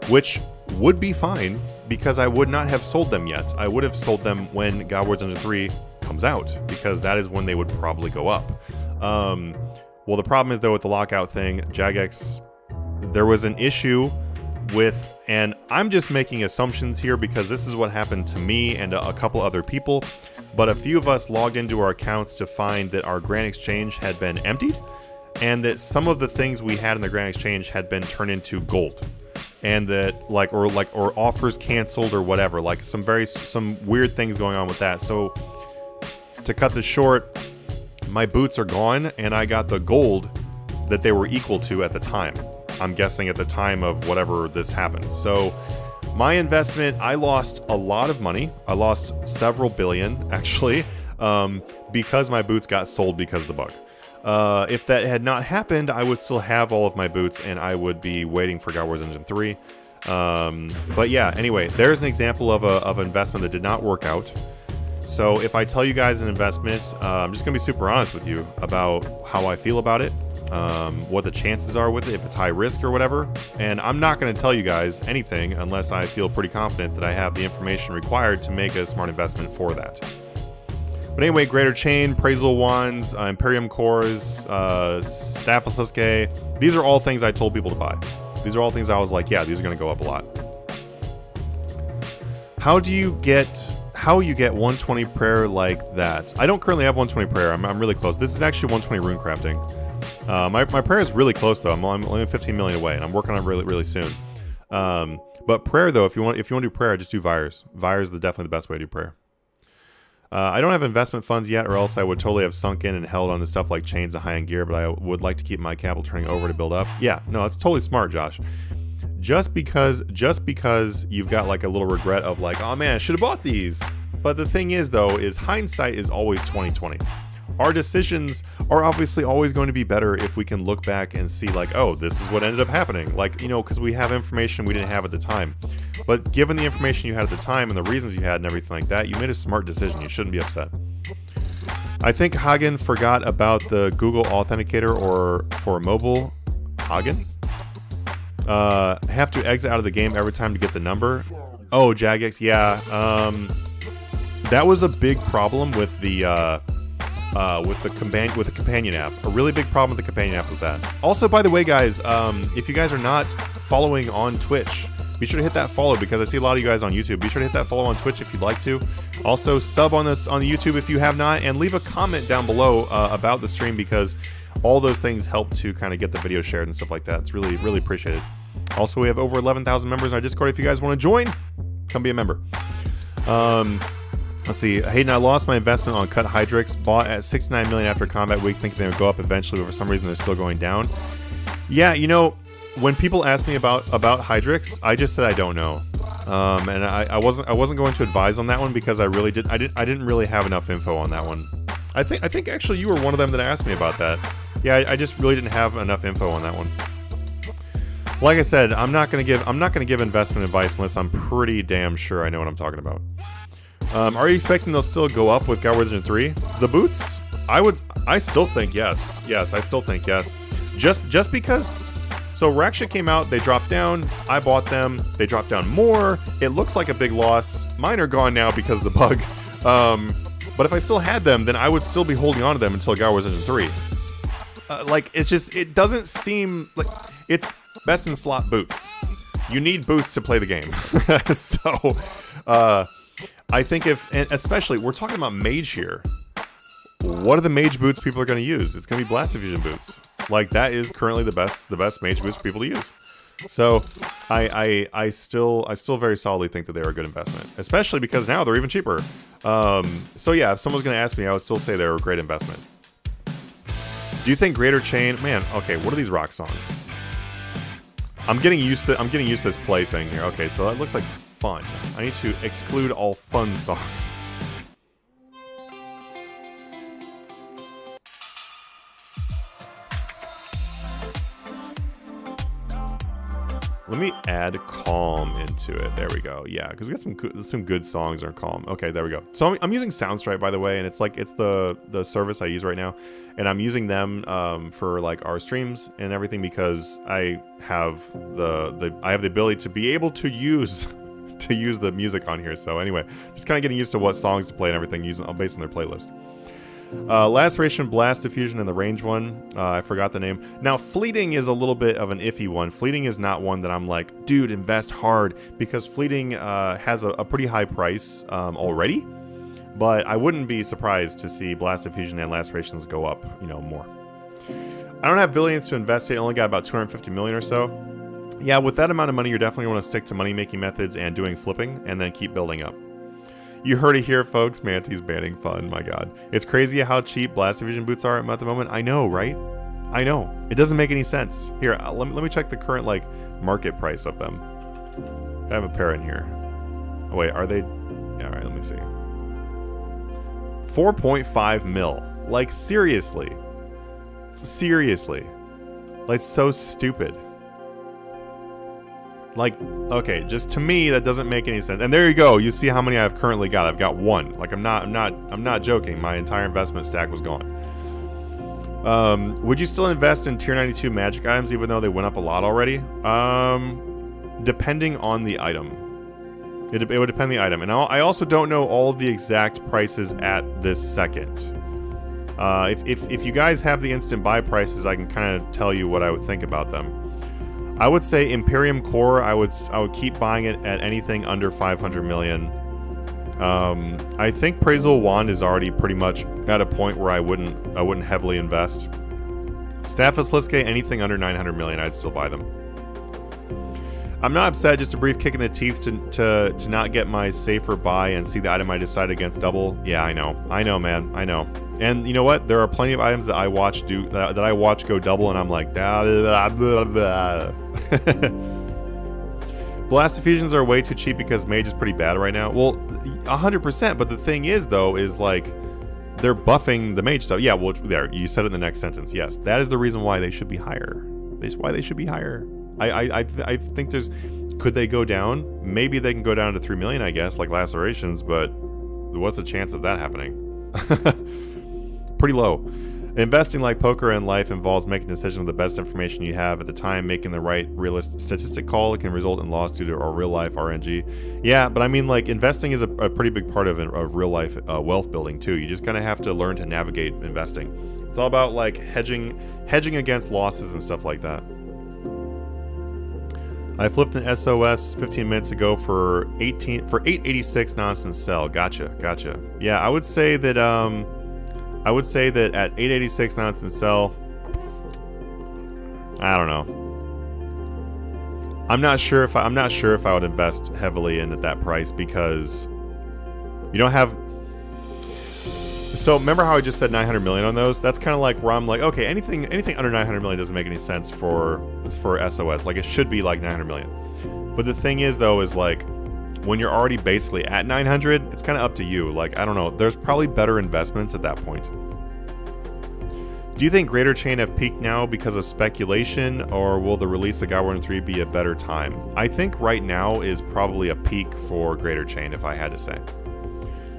which would be fine because I would not have sold them yet. I would have sold them when Godward Journey 3 comes out, because that is when they would probably go up. Well, the problem is, though, with the lockout thing, Jagex, there was an issue with, and I'm just making assumptions here because this is what happened to me and a couple other people, but a few of us logged into our accounts to find that our Grand Exchange had been emptied and that some of the things we had in the Grand Exchange had been turned into gold, and that or offers canceled or whatever, like some weird things going on with that. So to cut this short, my boots are gone and I got the gold that they were equal to at the time. I'm guessing at the time of whatever this happened. So my investment, I lost a lot of money. I lost several billion, actually, because my boots got sold because of the bug. If that had not happened, I would still have all of my boots and I would be waiting for God Wars Engine 3. But yeah, anyway, there's an example of an investment that did not work out. So if I tell you guys an investment, I'm just going to be super honest with you about how I feel about it. What the chances are with it, if it's high risk or whatever. And I'm not going to tell you guys anything unless I feel pretty confident that I have the information required to make a smart investment for that. But anyway, Greater Chain, Praisal Wands, Imperium Cores, Staff of Sasuke, these are all things I told people to buy. These are all things I was like, yeah, these are going to go up a lot. How you get 120 prayer like that? I don't currently have 120 prayer. I'm really close. This is actually 120 rune crafting. My prayer is really close though. I'm only 15 million away, and I'm working on it really, really soon. But prayer though, if you want to do prayer, just do Vires. Vires is definitely the best way to do prayer. I don't have investment funds yet, or else I would totally have sunk in and held on to stuff like chains and high-end gear, but I would like to keep my capital turning over to build up. Yeah, no, that's totally smart, Josh. Just because you've got like a little regret of like, oh man, I should have bought these. But the thing is though, is hindsight is always 20/20. Our decisions are obviously always going to be better if we can look back and see like, oh, this is what ended up happening. Like, because we have information we didn't have at the time. But given the information you had at the time and the reasons you had and everything like that, you made a smart decision. You shouldn't be upset. I think Hagen forgot about the Google Authenticator or for mobile. Hagen? Have to exit out of the game every time to get the number. Oh, Jagex, yeah. That was a big problem with the companion app. A really big problem with the companion app was that. Also, by the way, guys, if you guys are not following on Twitch, be sure to hit that follow, because I see a lot of you guys on YouTube. Be sure to hit that follow on Twitch if you'd like to. Also, sub on the YouTube if you have not, and leave a comment down below about the stream, because all those things help to kind of get the video shared and stuff like that. It's really, really appreciated. Also, we have over 11,000 members in our Discord. If you guys want to join, come be a member. Let's see. Hayden, I lost my investment on Cut Hydrix. Bought at 69 million after Combat Week, thinking they would go up eventually, but for some reason they're still going down. Yeah, you know, when people ask me about Hydrix, I just said I don't know. And I wasn't going to advise on that one, because I didn't really have enough info on that one. I think actually you were one of them that asked me about that. Yeah, I just really didn't have enough info on that one. Like I said, I'm not gonna give investment advice unless I'm pretty damn sure I know what I'm talking about. Are you expecting they'll still go up with God Wars 3? The boots? I still think yes. Yes, I still think yes. Just because. So Rakshit came out, they dropped down. I bought them. They dropped down more. It looks like a big loss. Mine are gone now because of the bug. But if I still had them, then I would still be holding on to them until God Wars 3. Like, it's just, it doesn't seem like it's best in slot boots. You need boots to play the game. So, I think and especially, we're talking about mage here. What are the mage boots people are going to use? It's going to be Blast Diffusion boots. Like, that is currently the best mage boots for people to use. So, I still very solidly think that they're a good investment, especially because now they're even cheaper. So yeah, if someone's going to ask me, I would still say they're a great investment. Do you think Greater Chain? Man, okay, what are these rock songs? I'm getting used to this play thing here. Okay, so that looks like fun. I need to exclude all fun songs. Let me add Calm into it. There we go. Yeah, because we got some good songs that are Calm. Okay, there we go. So I'm using Soundstripe, by the way, and it's the service I use right now, and I'm using them for like our streams and everything, because I have the ability to be able to use the music on here. So anyway, just kind of getting used to what songs to play and everything based on their playlist. Laceration, Blast Diffusion, and the range one. I forgot the name. Now, Fleeting is a little bit of an iffy one. Fleeting is not one that I'm like, dude, invest hard, because Fleeting has a pretty high price already. But I wouldn't be surprised to see Blast Diffusion and Lacerations go up, more. I don't have billions to invest in. I only got about 250 million or so. Yeah, with that amount of money, you're definitely going to stick to money-making methods and doing flipping, and then keep building up. You heard it here, folks. Manatee's banning fun. My God. It's crazy how cheap Blast Division boots are at the moment. I know, right? I know. It doesn't make any sense. Here, let me check the current, market price of them. I have a pair in here. Oh, wait. Are they... Yeah, all right, let me see. 4.5 mil. Like, seriously. Seriously. Like, so stupid. Like, okay, just to me that doesn't make any sense. And there you go. You see how many I've currently got. I've got one. Like, I'm not joking. My entire investment stack was gone. Would you still invest in tier 92 magic items even though they went up a lot already? Depending on the item. It would depend on the item. And I also don't know all of the exact prices at this second. If you guys have the instant buy prices, I can kind of tell you what I would think about them. I would say Imperium Core, I would keep buying it at anything under 500 million. I think Praisal Wand is already pretty much at a point where I wouldn't heavily invest. Staphylus Liske, anything under 900 million, I'd still buy them. I'm not upset, just a brief kick in the teeth to not get my safer buy and see the item I decided against double. Yeah, I know, man, I know. And you know what? There are plenty of items that I watch go double, and I'm like, Blast Diffusions are way too cheap because Mage is pretty bad right now. Well, 100%. But the thing is, though, is like they're buffing the Mage stuff. Yeah, well, there you said it in the next sentence. Yes, that is the reason why they should be higher. That's why they should be higher. I think there's. Could they go down? Maybe they can go down to 3 million, I guess, like Lacerations. But what's the chance of that happening? Pretty low. Investing, like poker and life, involves making a decision with the best information you have at the time. Making the right realistic statistic call, it can result in loss due to our real life RNG. Yeah, but I mean, like, investing is a pretty big part of real life wealth building too. You just kind of have to learn to navigate investing. It's all about like hedging against losses and stuff like that. I flipped an SOS 15 minutes ago for 886 nonsense sell. Gotcha. Yeah, I would say that at 886 nonsense sell, I don't know. I'm not sure if I would invest heavily in at that price, because you don't have. So remember how I just said 900 million on those? That's kind of like where I'm like, okay, anything under 900 million doesn't make any sense for SOS. Like, it should be like 900 million. But the thing is, though, is like, when you're already basically at 900, it's kind of up to you. Like, I don't know. There's probably better investments at that point. Do you think Greater Chain have peaked now because of speculation, or will the release of God War 3 be a better time? I think right now is probably a peak for Greater Chain, if I had to say.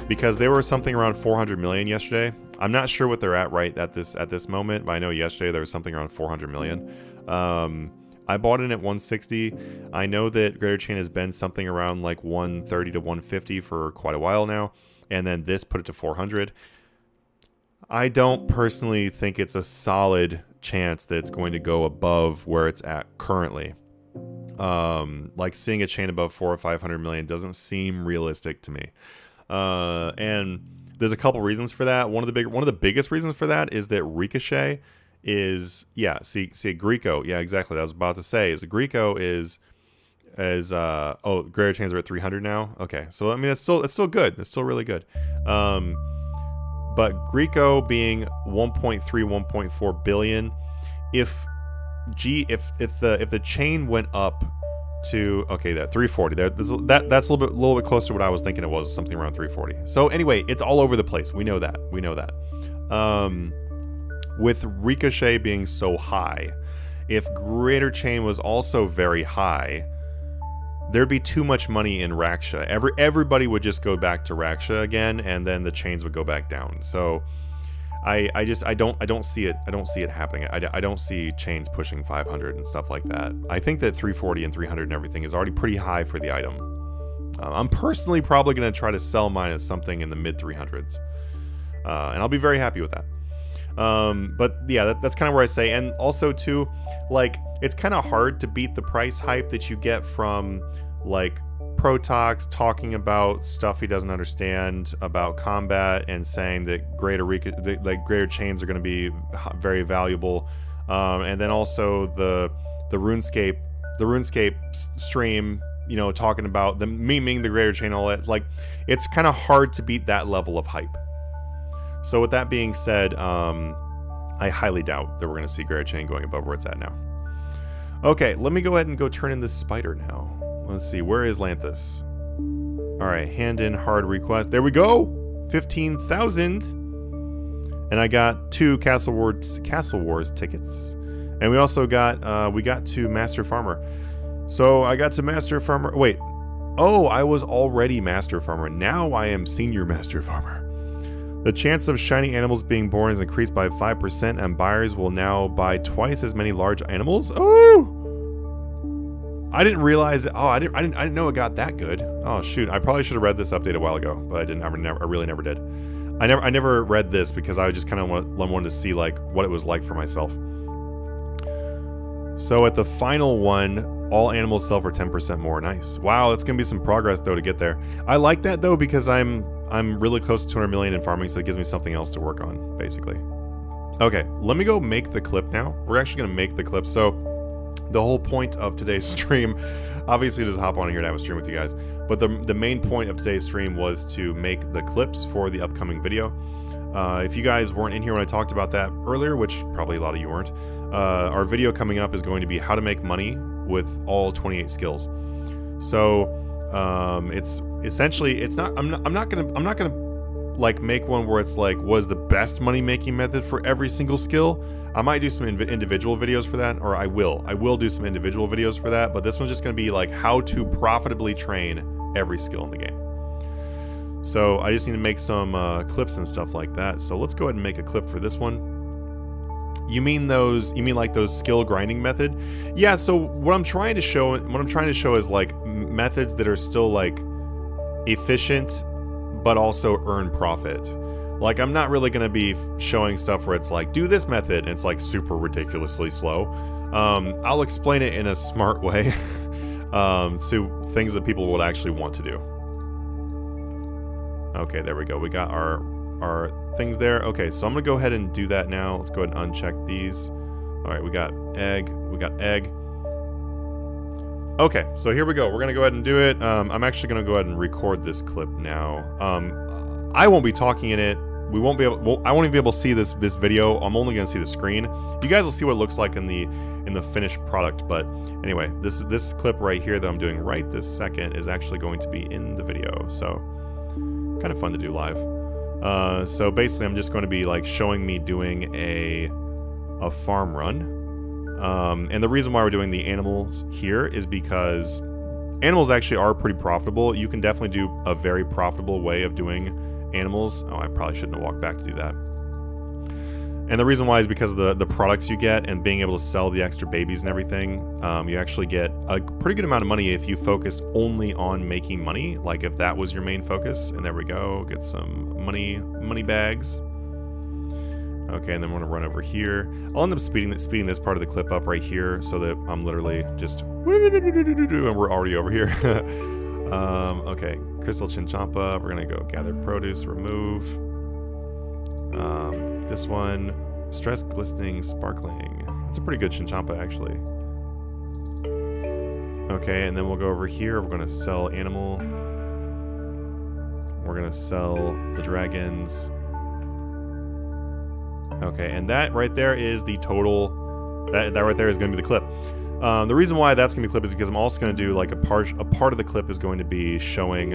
Because they were something around 400 million yesterday. I'm not sure what they're at right at this moment, but I know yesterday there was something around 400 million. I bought in at 160. I know that Greater Chain has been something around like 130 to 150 for quite a while now, and then this put it to 400. I don't personally think it's a solid chance that it's going to go above where it's at currently. Like, seeing a chain above 400 or 500 million doesn't seem realistic to me. And there's a couple reasons for that. One of the biggest reasons for that is that Ricochet is, Greco. Yeah, exactly. I was about to say, Greco is Greater Chains are at 300 now. Okay, so I mean, it's still good. It's still really good. But Greco being 1.3, 1.4 billion, if the chain went up to, okay, that 340, that's a little bit closer to what I was thinking it was, something around 340. So anyway, it's all over the place. We know that. With Ricochet being so high, if Greater Chain was also very high, there'd be too much money in Raksha. Everybody would just go back to Raksha again, and then the chains would go back down. So I don't see it happening. I don't see chains pushing 500 and stuff like that. I think that 340 and 300 and everything is already pretty high for the item. I'm personally probably going to try to sell mine at something in the mid 300s, and I'll be very happy with that. But yeah, that's kind of where I say. And also too, like, it's kind of hard to beat the price hype that you get from like Protox talking about stuff he doesn't understand about combat and saying that greater chains are going to be very valuable, and then also the RuneScape stream, you know, talking about the memeing the greater chain, all that. Like, it's kind of hard to beat that level of hype. So with that being said, I highly doubt that we're going to see Greater Chain going above where it's at now. Okay, let me go ahead and go turn in this spider now. Let's see, where is Lanthus? Alright, hand in hard request. There we go! 15,000! And I got 2 Castle Wars tickets. And we also got, to Master Farmer. So I got to Master Farmer, wait. Oh, I was already Master Farmer. Now I am Senior Master Farmer. The chance of shiny animals being born is increased by 5%, and buyers will now buy twice as many large animals. Oh! I didn't realize. Oh, I didn't know it got that good. Oh shoot! I probably should have read this update a while ago, but I didn't. I really never did. I never read this because I just kind of wanted to see like what it was like for myself. So at the final one, all animals sell for 10% more. Nice. Wow, that's gonna be some progress though to get there. I like that though because I'm really close to 200 million in farming, so it gives me something else to work on, basically. Okay, let me go make the clip now. We're actually gonna make the clip. So the whole point of today's stream, obviously just hop on here and have a stream with you guys, but the main point of today's stream was to make the clips for the upcoming video. If you guys weren't in here when I talked about that earlier, which probably a lot of you weren't, our video coming up is going to be how to make money with all 28 skills. So it's essentially, it's not, I'm not gonna like make one where it's like, what is the best money making method for every single skill. I might do some individual videos for that, or I will do some individual videos for that, but this one's just gonna be like how to profitably train every skill in the game. So I just need to make some clips and stuff like that. So let's go ahead and make a clip for this one. You mean like those skill grinding method? Yeah, so what I'm trying to show is like methods that are still like efficient but also earn profit. Like, I'm not really going to be showing stuff where it's like, do this method, and it's like super ridiculously slow. I'll explain it in a smart way to things that people would actually want to do. Okay, there we go. We got our things there. Okay, so I'm gonna go ahead and do that now. Let's go ahead and uncheck these. All right, we got egg. Okay, so here we go. We're gonna go ahead and do it. I'm actually gonna go ahead and record this clip now. I won't be talking in it. We won't be able. I won't even be able to see this video. I'm only gonna see the screen. You guys will see what it looks like in the finished product. But anyway, this clip right here that I'm doing right this second is actually going to be in the video. So kind of fun to do live. So basically, I'm just going to be like showing me doing a farm run. And the reason why we're doing the animals here is because animals actually are pretty profitable. You can definitely do a very profitable way of doing animals. Oh, I probably shouldn't have walked back to do that. And the reason why is because of the products you get and being able to sell the extra babies and everything. You actually get a pretty good amount of money if you focus only on making money. Like if that was your main focus. And there we go. Get some money bags. Okay, and then we're gonna run over here. I'll end up speeding this part of the clip up right here so that I'm literally just and we're already over here. Okay, crystal chinchompa. We're gonna go gather produce, remove. This one, stress, glistening, sparkling. That's a pretty good chinchompa, actually. Okay, and then we'll go over here. We're gonna sell animal. We're gonna sell the dragons. Okay, and that right there is the total. That right there is gonna be the clip. The reason why that's gonna be the clip is because I'm also gonna do like a part of the clip is going to be showing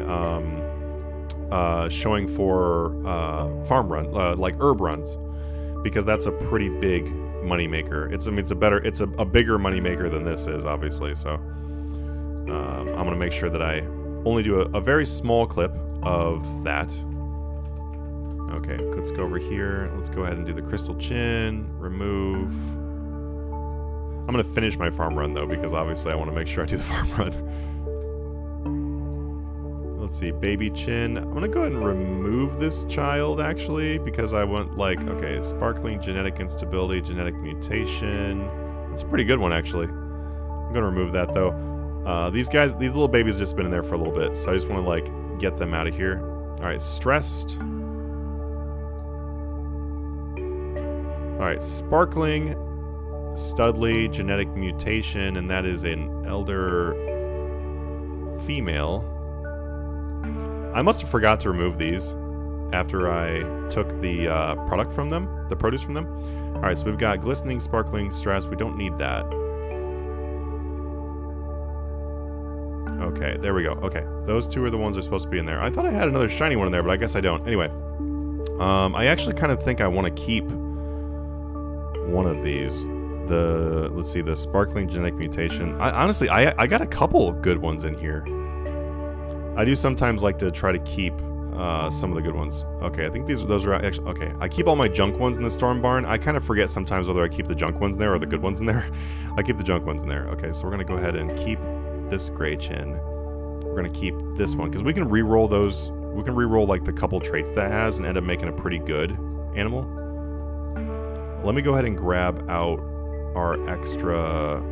for farm run, like herb runs, because that's a pretty big money maker. It's a bigger money maker than this is, obviously. So I'm gonna make sure that I only do a very small clip of that. Okay, let's go over here. Let's go ahead and do the crystal chin, remove. I'm gonna finish my farm run though, because obviously I want to make sure I do the farm run. Let's see, baby chin. I'm gonna go ahead and remove this child actually, because I want like, okay, sparkling, genetic instability, genetic mutation. That's a pretty good one actually. I'm gonna remove that though. These little babies have just been in there for a little bit, so I just want to like get them out of here. All right, stressed. All right, sparkling, studly, genetic mutation, and that is an elder female. I must have forgot to remove these after I took the product from them, the produce from them. All right, so we've got glistening, sparkling, stress. We don't need that. Okay, there we go. Okay, those two are the ones that are supposed to be in there. I thought I had another shiny one in there, but I guess I don't. Anyway, I actually kind of think I want to keep one of these. Let's see, the sparkling genetic mutation. Honestly, I got a couple good ones in here. I do sometimes like to try to keep some of the good ones. Okay, I think those are actually, okay. I keep all my junk ones in the storm barn. I kind of forget sometimes whether I keep the junk ones in there or the good ones in there. I keep the junk ones in there. Okay, so we're gonna go ahead and keep this gray chin. We're gonna keep this one because we can re-roll those. We can re-roll like the couple traits that has and end up making a pretty good animal. Let me go ahead and grab out our extra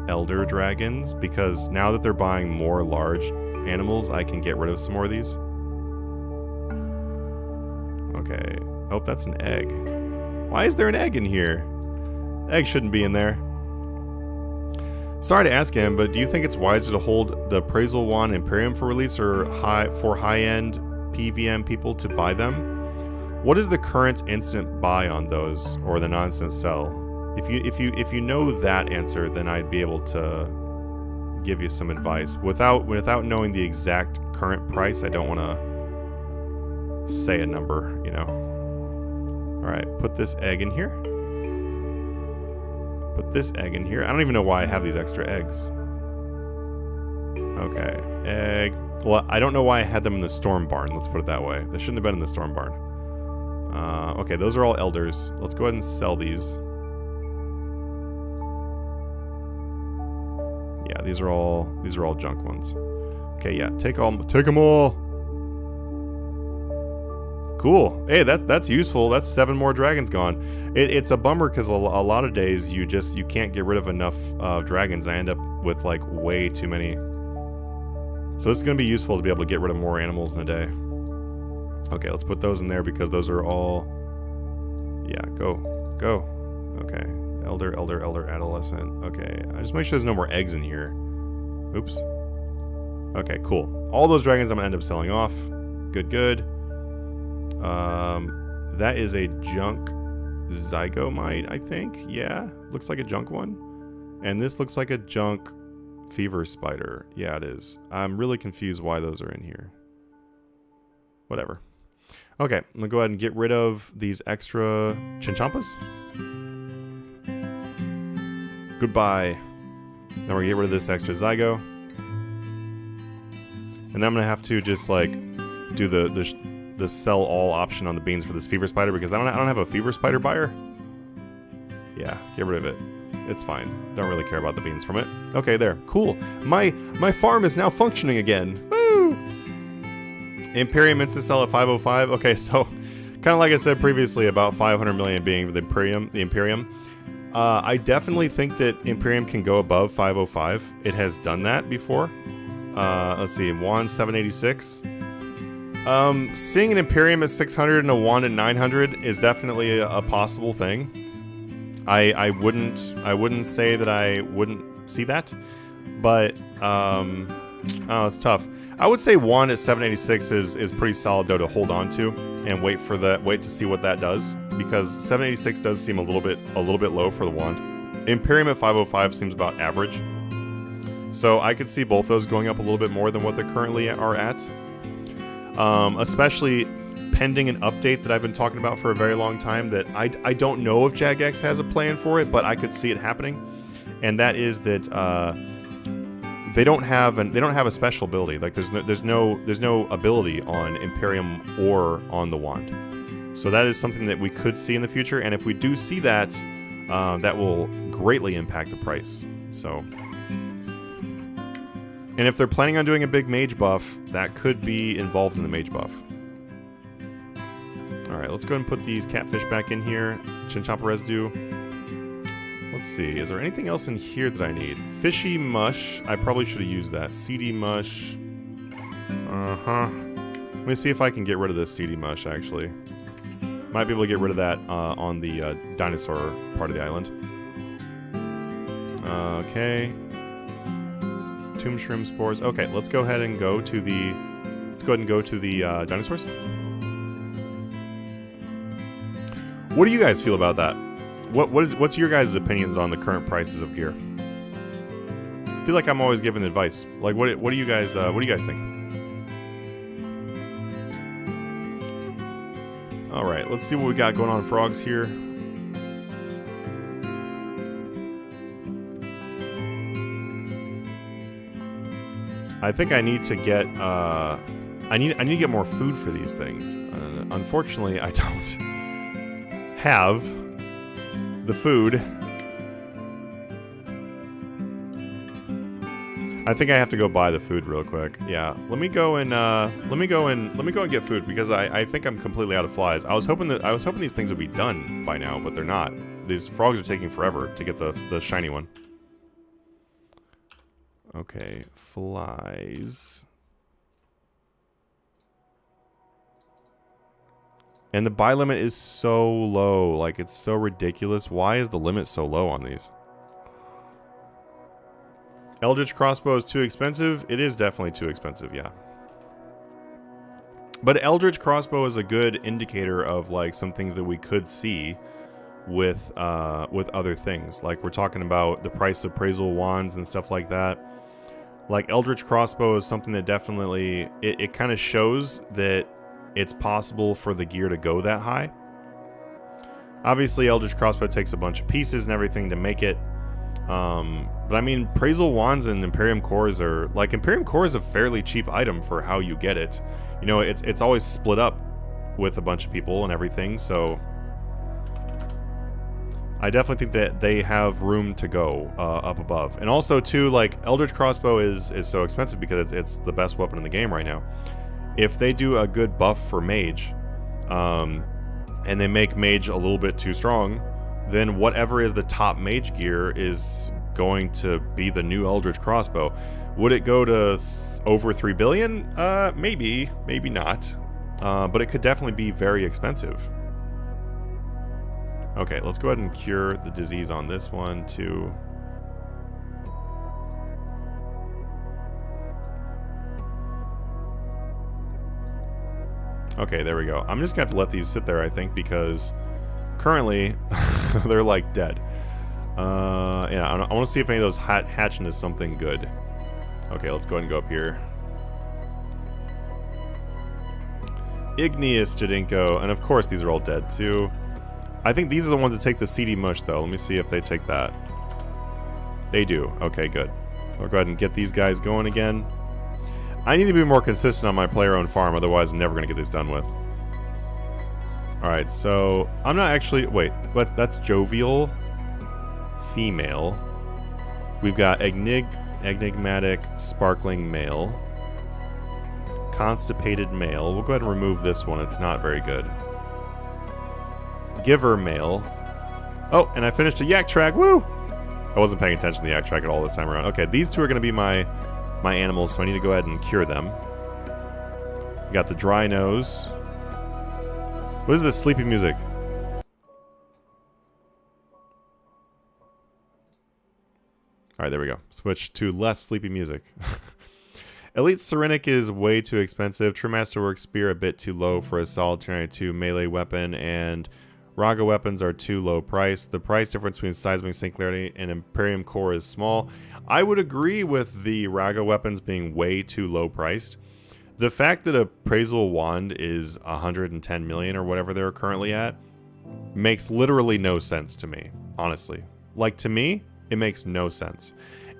elder dragons, because now that they're buying more large animals, I can get rid of some more of these. Okay. Oh, that's an egg. Why is there an egg in here? Egg shouldn't be in there. Sorry to ask him, but do you think it's wiser to hold the appraisal wand Imperium for release or for high-end PVM people to buy them? What is the current instant buy on those, or the non-instant sell? If you know that answer, then I'd be able to give you some advice. Without knowing the exact current price, I don't want to say a number, you know. All right, put this egg in here. Put this egg in here. I don't even know why I have these extra eggs. Okay, egg. Well, I don't know why I had them in the storm barn. Let's put it that way. They shouldn't have been in the storm barn. Okay, those are all elders. Let's go ahead and sell these. Yeah, these are all junk ones. Okay, yeah, take them all. Cool. Hey, that's useful. That's 7 more dragons gone. It's a bummer because a lot of days you can't get rid of enough dragons. I end up with like way too many. So this is gonna be useful to be able to get rid of more animals in a day. Okay, let's put those in there because those are all. Yeah, go. Okay, elder, adolescent. Okay, I just make sure there's no more eggs in here. Oops. Okay, cool. All those dragons I'm gonna end up selling off. Good. That is a junk zygomite, I think. Yeah, looks like a junk one. And this looks like a junk fever spider. Yeah, it is. I'm really confused why those are in here. Whatever. Okay, I'm gonna go ahead and get rid of these extra chinchampas. Goodbye. Now we're gonna get rid of this extra zygo. And then I'm gonna have to just like do the sell all option on the beans for this fever spider because I don't have a fever spider buyer. Yeah, get rid of it. It's fine. Don't really care about the beans from it. Okay, there. Cool. My farm is now functioning again. Woo! Imperium instant sell at 505. Okay, so kind of like I said previously about 500 million being the Imperium. I definitely think that Imperium can go above 505. It has done that before. Let's see, wand 786. Seeing an Imperium at 600 and a wand at 900 is definitely a possible thing. I wouldn't say that I wouldn't see that, but oh, it's tough. I would say wand at 786 is pretty solid though to hold on to and wait to see what that does, because 786 does seem a little bit low for the wand. Imperium at 505 seems about average. So I could see both those going up a little bit more than what they currently are at. Especially pending an update that I've been talking about for a very long time that I don't know if Jagex has a plan for it, but I could see it happening. And that is that they don't have a special ability. Like there's no ability on Imperium or on the wand. So that is something that we could see in the future, and if we do see that, that will greatly impact the price. So, and if they're planning on doing a big mage buff, that could be involved in the mage buff. Alright, let's go ahead and put these catfish back in here. Chinchompa residue. Let's see, is there anything else in here that I need? Fishy mush. I probably should have used that. Seedy mush. Let me see if I can get rid of this seedy mush, actually. Might be able to get rid of that on the dinosaur part of the island. Okay. Tomb shroom spores. Okay, let's go ahead and go to the dinosaurs. What do you guys feel about that? What's your guys' opinions on the current prices of gear? I feel like I'm always giving advice. Like, what do you guys think? All right, let's see what we got going on, frogs here. I think I need to get I need to get more food for these things. Unfortunately, I don't have the food. I think I have to go buy the food real quick. Yeah, let me go and get food because I think I'm completely out of flies. I was hoping these things would be done by now, but they're not. These frogs are taking forever to get the shiny one. Okay, flies. And the buy limit is so low. Like, it's so ridiculous. Why is the limit so low on these? Eldritch crossbow is too expensive. It is definitely too expensive, yeah. But Eldritch crossbow is a good indicator of, like, some things that we could see with other things. Like, we're talking about the price of appraisal wands and stuff like that. Like, Eldritch crossbow is something that definitely... It kind of shows that it's possible for the gear to go that high. Obviously, Eldritch crossbow takes a bunch of pieces and everything to make it. But I mean, appraisal wands and Imperium cores are... Like, Imperium core is a fairly cheap item for how you get it. You know, it's always split up with a bunch of people and everything, so I definitely think that they have room to go up above. And also, too, like, Eldritch Crossbow is so expensive because it's the best weapon in the game right now. If they do a good buff for Mage, and they make Mage a little bit too strong, then whatever is the top Mage gear is going to be the new Eldritch Crossbow. Would it go to over 3 billion? Maybe, maybe not. But it could definitely be very expensive. Okay, let's go ahead and cure the disease on this one, too. Okay, there we go. I'm just gonna have to let these sit there, I think, because currently they're like dead. Yeah, I want to see if any of those hatch into something good. Okay, let's go ahead and go up here. Igneous Jadinko, and of course these are all dead too. I think these are the ones that take the CD mush, though. Let me see if they take that. They do. Okay, good. I'll go ahead and get these guys going again. I need to be more consistent on my player-owned farm, otherwise I'm never going to get this done with. Alright, so I'm not actually... Wait, that's Jovial Female. We've got Enigmatic Sparkling Male. Constipated Male. We'll go ahead and remove this one. It's not very good. Giver Male. Oh, and I finished a yak track. Woo! I wasn't paying attention to the yak track at all this time around. Okay, these two are going to be my animals, so I need to go ahead and cure them. We got the dry nose. What is this sleepy music? Alright, there we go. Switch to less sleepy music. Elite Serenic is way too expensive. True Masterwork Spear a bit too low for a solid 292 melee weapon, and Raga weapons are too low priced. The price difference between Seismic Singularity and Imperium Core is small. I would agree with the Raga weapons being way too low priced. The fact that Appraisal Wand is 110 million or whatever they're currently at makes literally no sense to me, honestly. Like, to me, it makes no sense.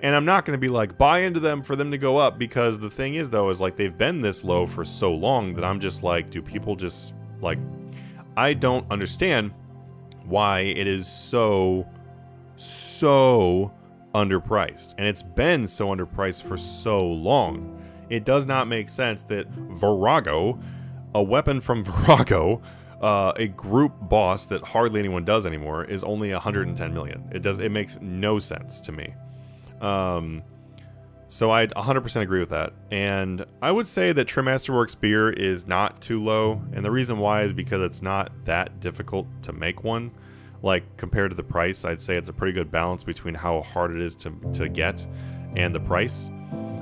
And I'm not going to be like, buy into them for them to go up, because the thing is, though, is like they've been this low for so long that I'm just like, do people just, like, I don't understand why it is so underpriced. And it's been so underpriced for so long. It does not make sense that Virago, a weapon from Virago, a group boss that hardly anyone does anymore, is only 110 million. It makes no sense to me. So I 100% agree with that. And I would say that True Masterwork Spear is not too low. And the reason why is because it's not that difficult to make one. Like, compared to the price, I'd say it's a pretty good balance between how hard it is to get and the price.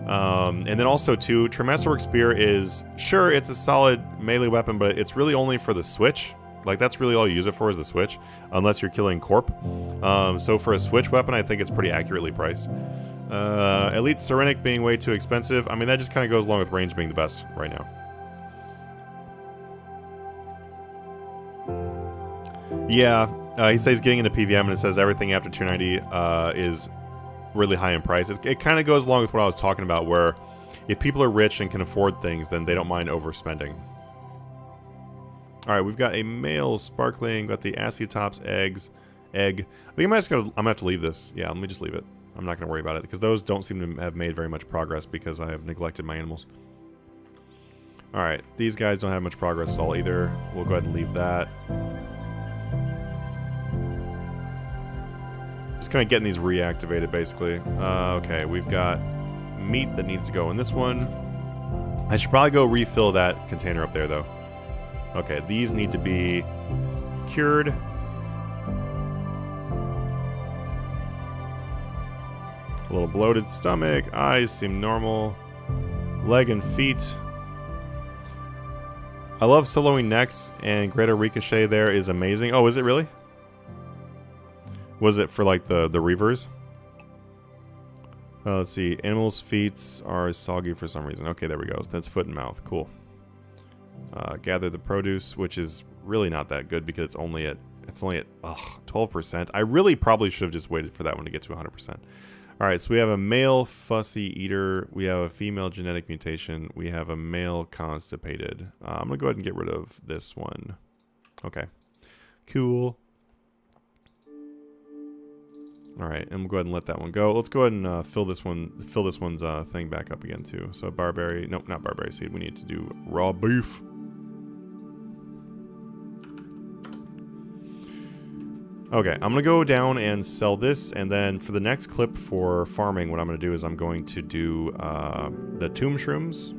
And then also, too, True Masterwork Spear is, sure, it's a solid melee weapon, but it's really only for the switch. Like, that's really all you use it for, is the switch, unless you're killing Corp. So for a switch weapon, I think it's pretty accurately priced. Elite Serenic being way too expensive. I mean, that just kind of goes along with range being the best right now. Yeah, he says getting into PVM, and it says everything after 290 is really high in price. It kind of goes along with what I was talking about, where if people are rich and can afford things, then they don't mind overspending. Alright, we've got a male sparkling, got the Ascetops egg. I think I'm gonna have to leave this. Yeah, let me just leave it. I'm not gonna worry about it, because those don't seem to have made very much progress because I have neglected my animals. Alright, these guys don't have much progress at all either. We'll go ahead and leave that. Just kind of getting these reactivated, basically. Okay, we've got meat that needs to go in this one. I should probably go refill that container up there, though. Okay, these need to be cured. A little bloated stomach. Eyes seem normal. Leg and feet. I love soloing necks, and greater ricochet there is amazing. Oh, is it really? Was it for, like, the reavers? Let's see. Animals' feet are soggy for some reason. Okay, there we go. That's foot and mouth. Cool. Gather the produce, which is really not that good because it's only at 12%. I really probably should have just waited for that one to get to 100%. All right, so we have a male fussy eater. We have a female genetic mutation. We have a male constipated. I'm going to go ahead and get rid of this one. Okay. Cool. All right, and we'll go ahead and let that one go. Let's go ahead and fill this one's thing back up again too. So barberry, nope, not barberry seed. We need to do raw beef. Okay, I'm gonna go down and sell this, and then for the next clip for farming, what I'm gonna do is I'm going to do the tomb shrooms,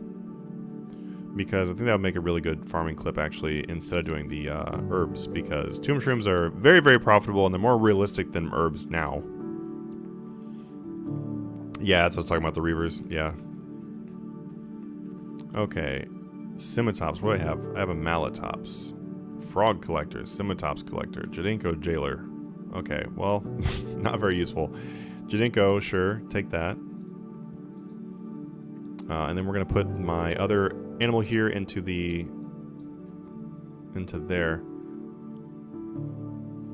because I think that would make a really good farming clip actually, instead of doing the herbs, because tomb shrooms are very, very profitable and they're more realistic than herbs now. Yeah, that's what I was talking about, the reavers. Yeah. Okay, Scimitops. What do I have? I have a Malatops. Frog collector, Scimitops collector, Jadinko jailer. Okay, well, not very useful. Jadinko, sure, take that. And then we're gonna put my other animal here into there.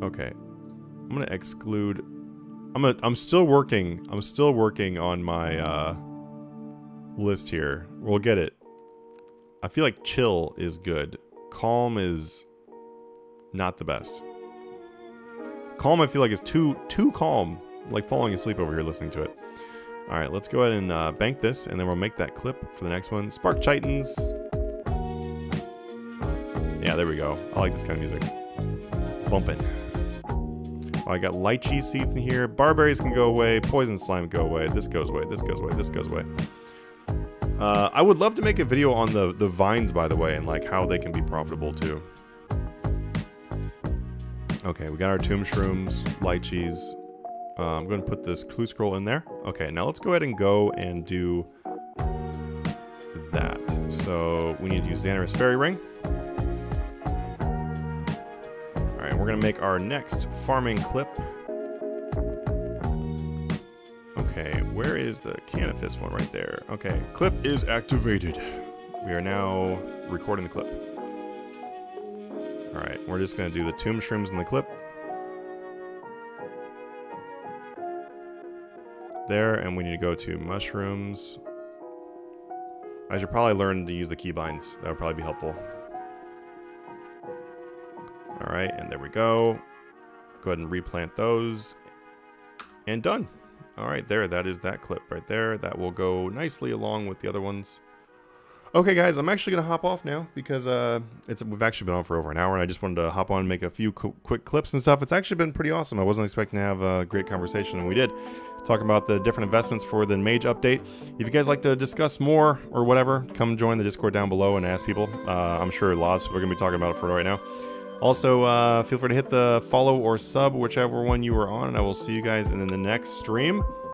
Okay, I'm gonna exclude. I'm still working on my list here. We'll get it. I feel like chill is good. Calm is not the best. Calm, I feel like, is too calm. I'm like falling asleep over here listening to it. All right, let's go ahead and bank this, and then we'll make that clip for the next one. Spark Chitons. Yeah, there we go. I like this kind of music. Bumping. Oh, I got lychee seeds in here. Barberries can go away. Poison slime go away. This goes away. This goes away. This goes away. I would love to make a video on the vines, by the way, and like how they can be profitable too. Okay, we got our tomb shrooms, lychees. I'm going to put this clue scroll in there. Okay, now let's go ahead and go and do that. So we need to use Xanaris Fairy Ring. Alright, we're going to make our next farming clip. Okay, where is the Canifis one right there? Okay, clip is activated. We are now recording the clip. Alright, we're just going to do the tomb shrooms in the clip. There, and we need to go to mushrooms. I should probably learn to use the keybinds. That would probably be helpful. Alright, and there we go. Go ahead and replant those. And done. Alright, there, that is that clip right there. That will go nicely along with the other ones. Okay, guys, I'm actually going to hop off now because we've actually been on for over an hour, and I just wanted to hop on and make a few quick clips and stuff. It's actually been pretty awesome. I wasn't expecting to have a great conversation, and we did. Talk about the different investments for the Mage update. If you guys like to discuss more or whatever, come join the Discord down below and ask people. I'm sure lots of people are going to be talking about it for right now. Also, feel free to hit the follow or sub, whichever one you are on, and I will see you guys in the next stream.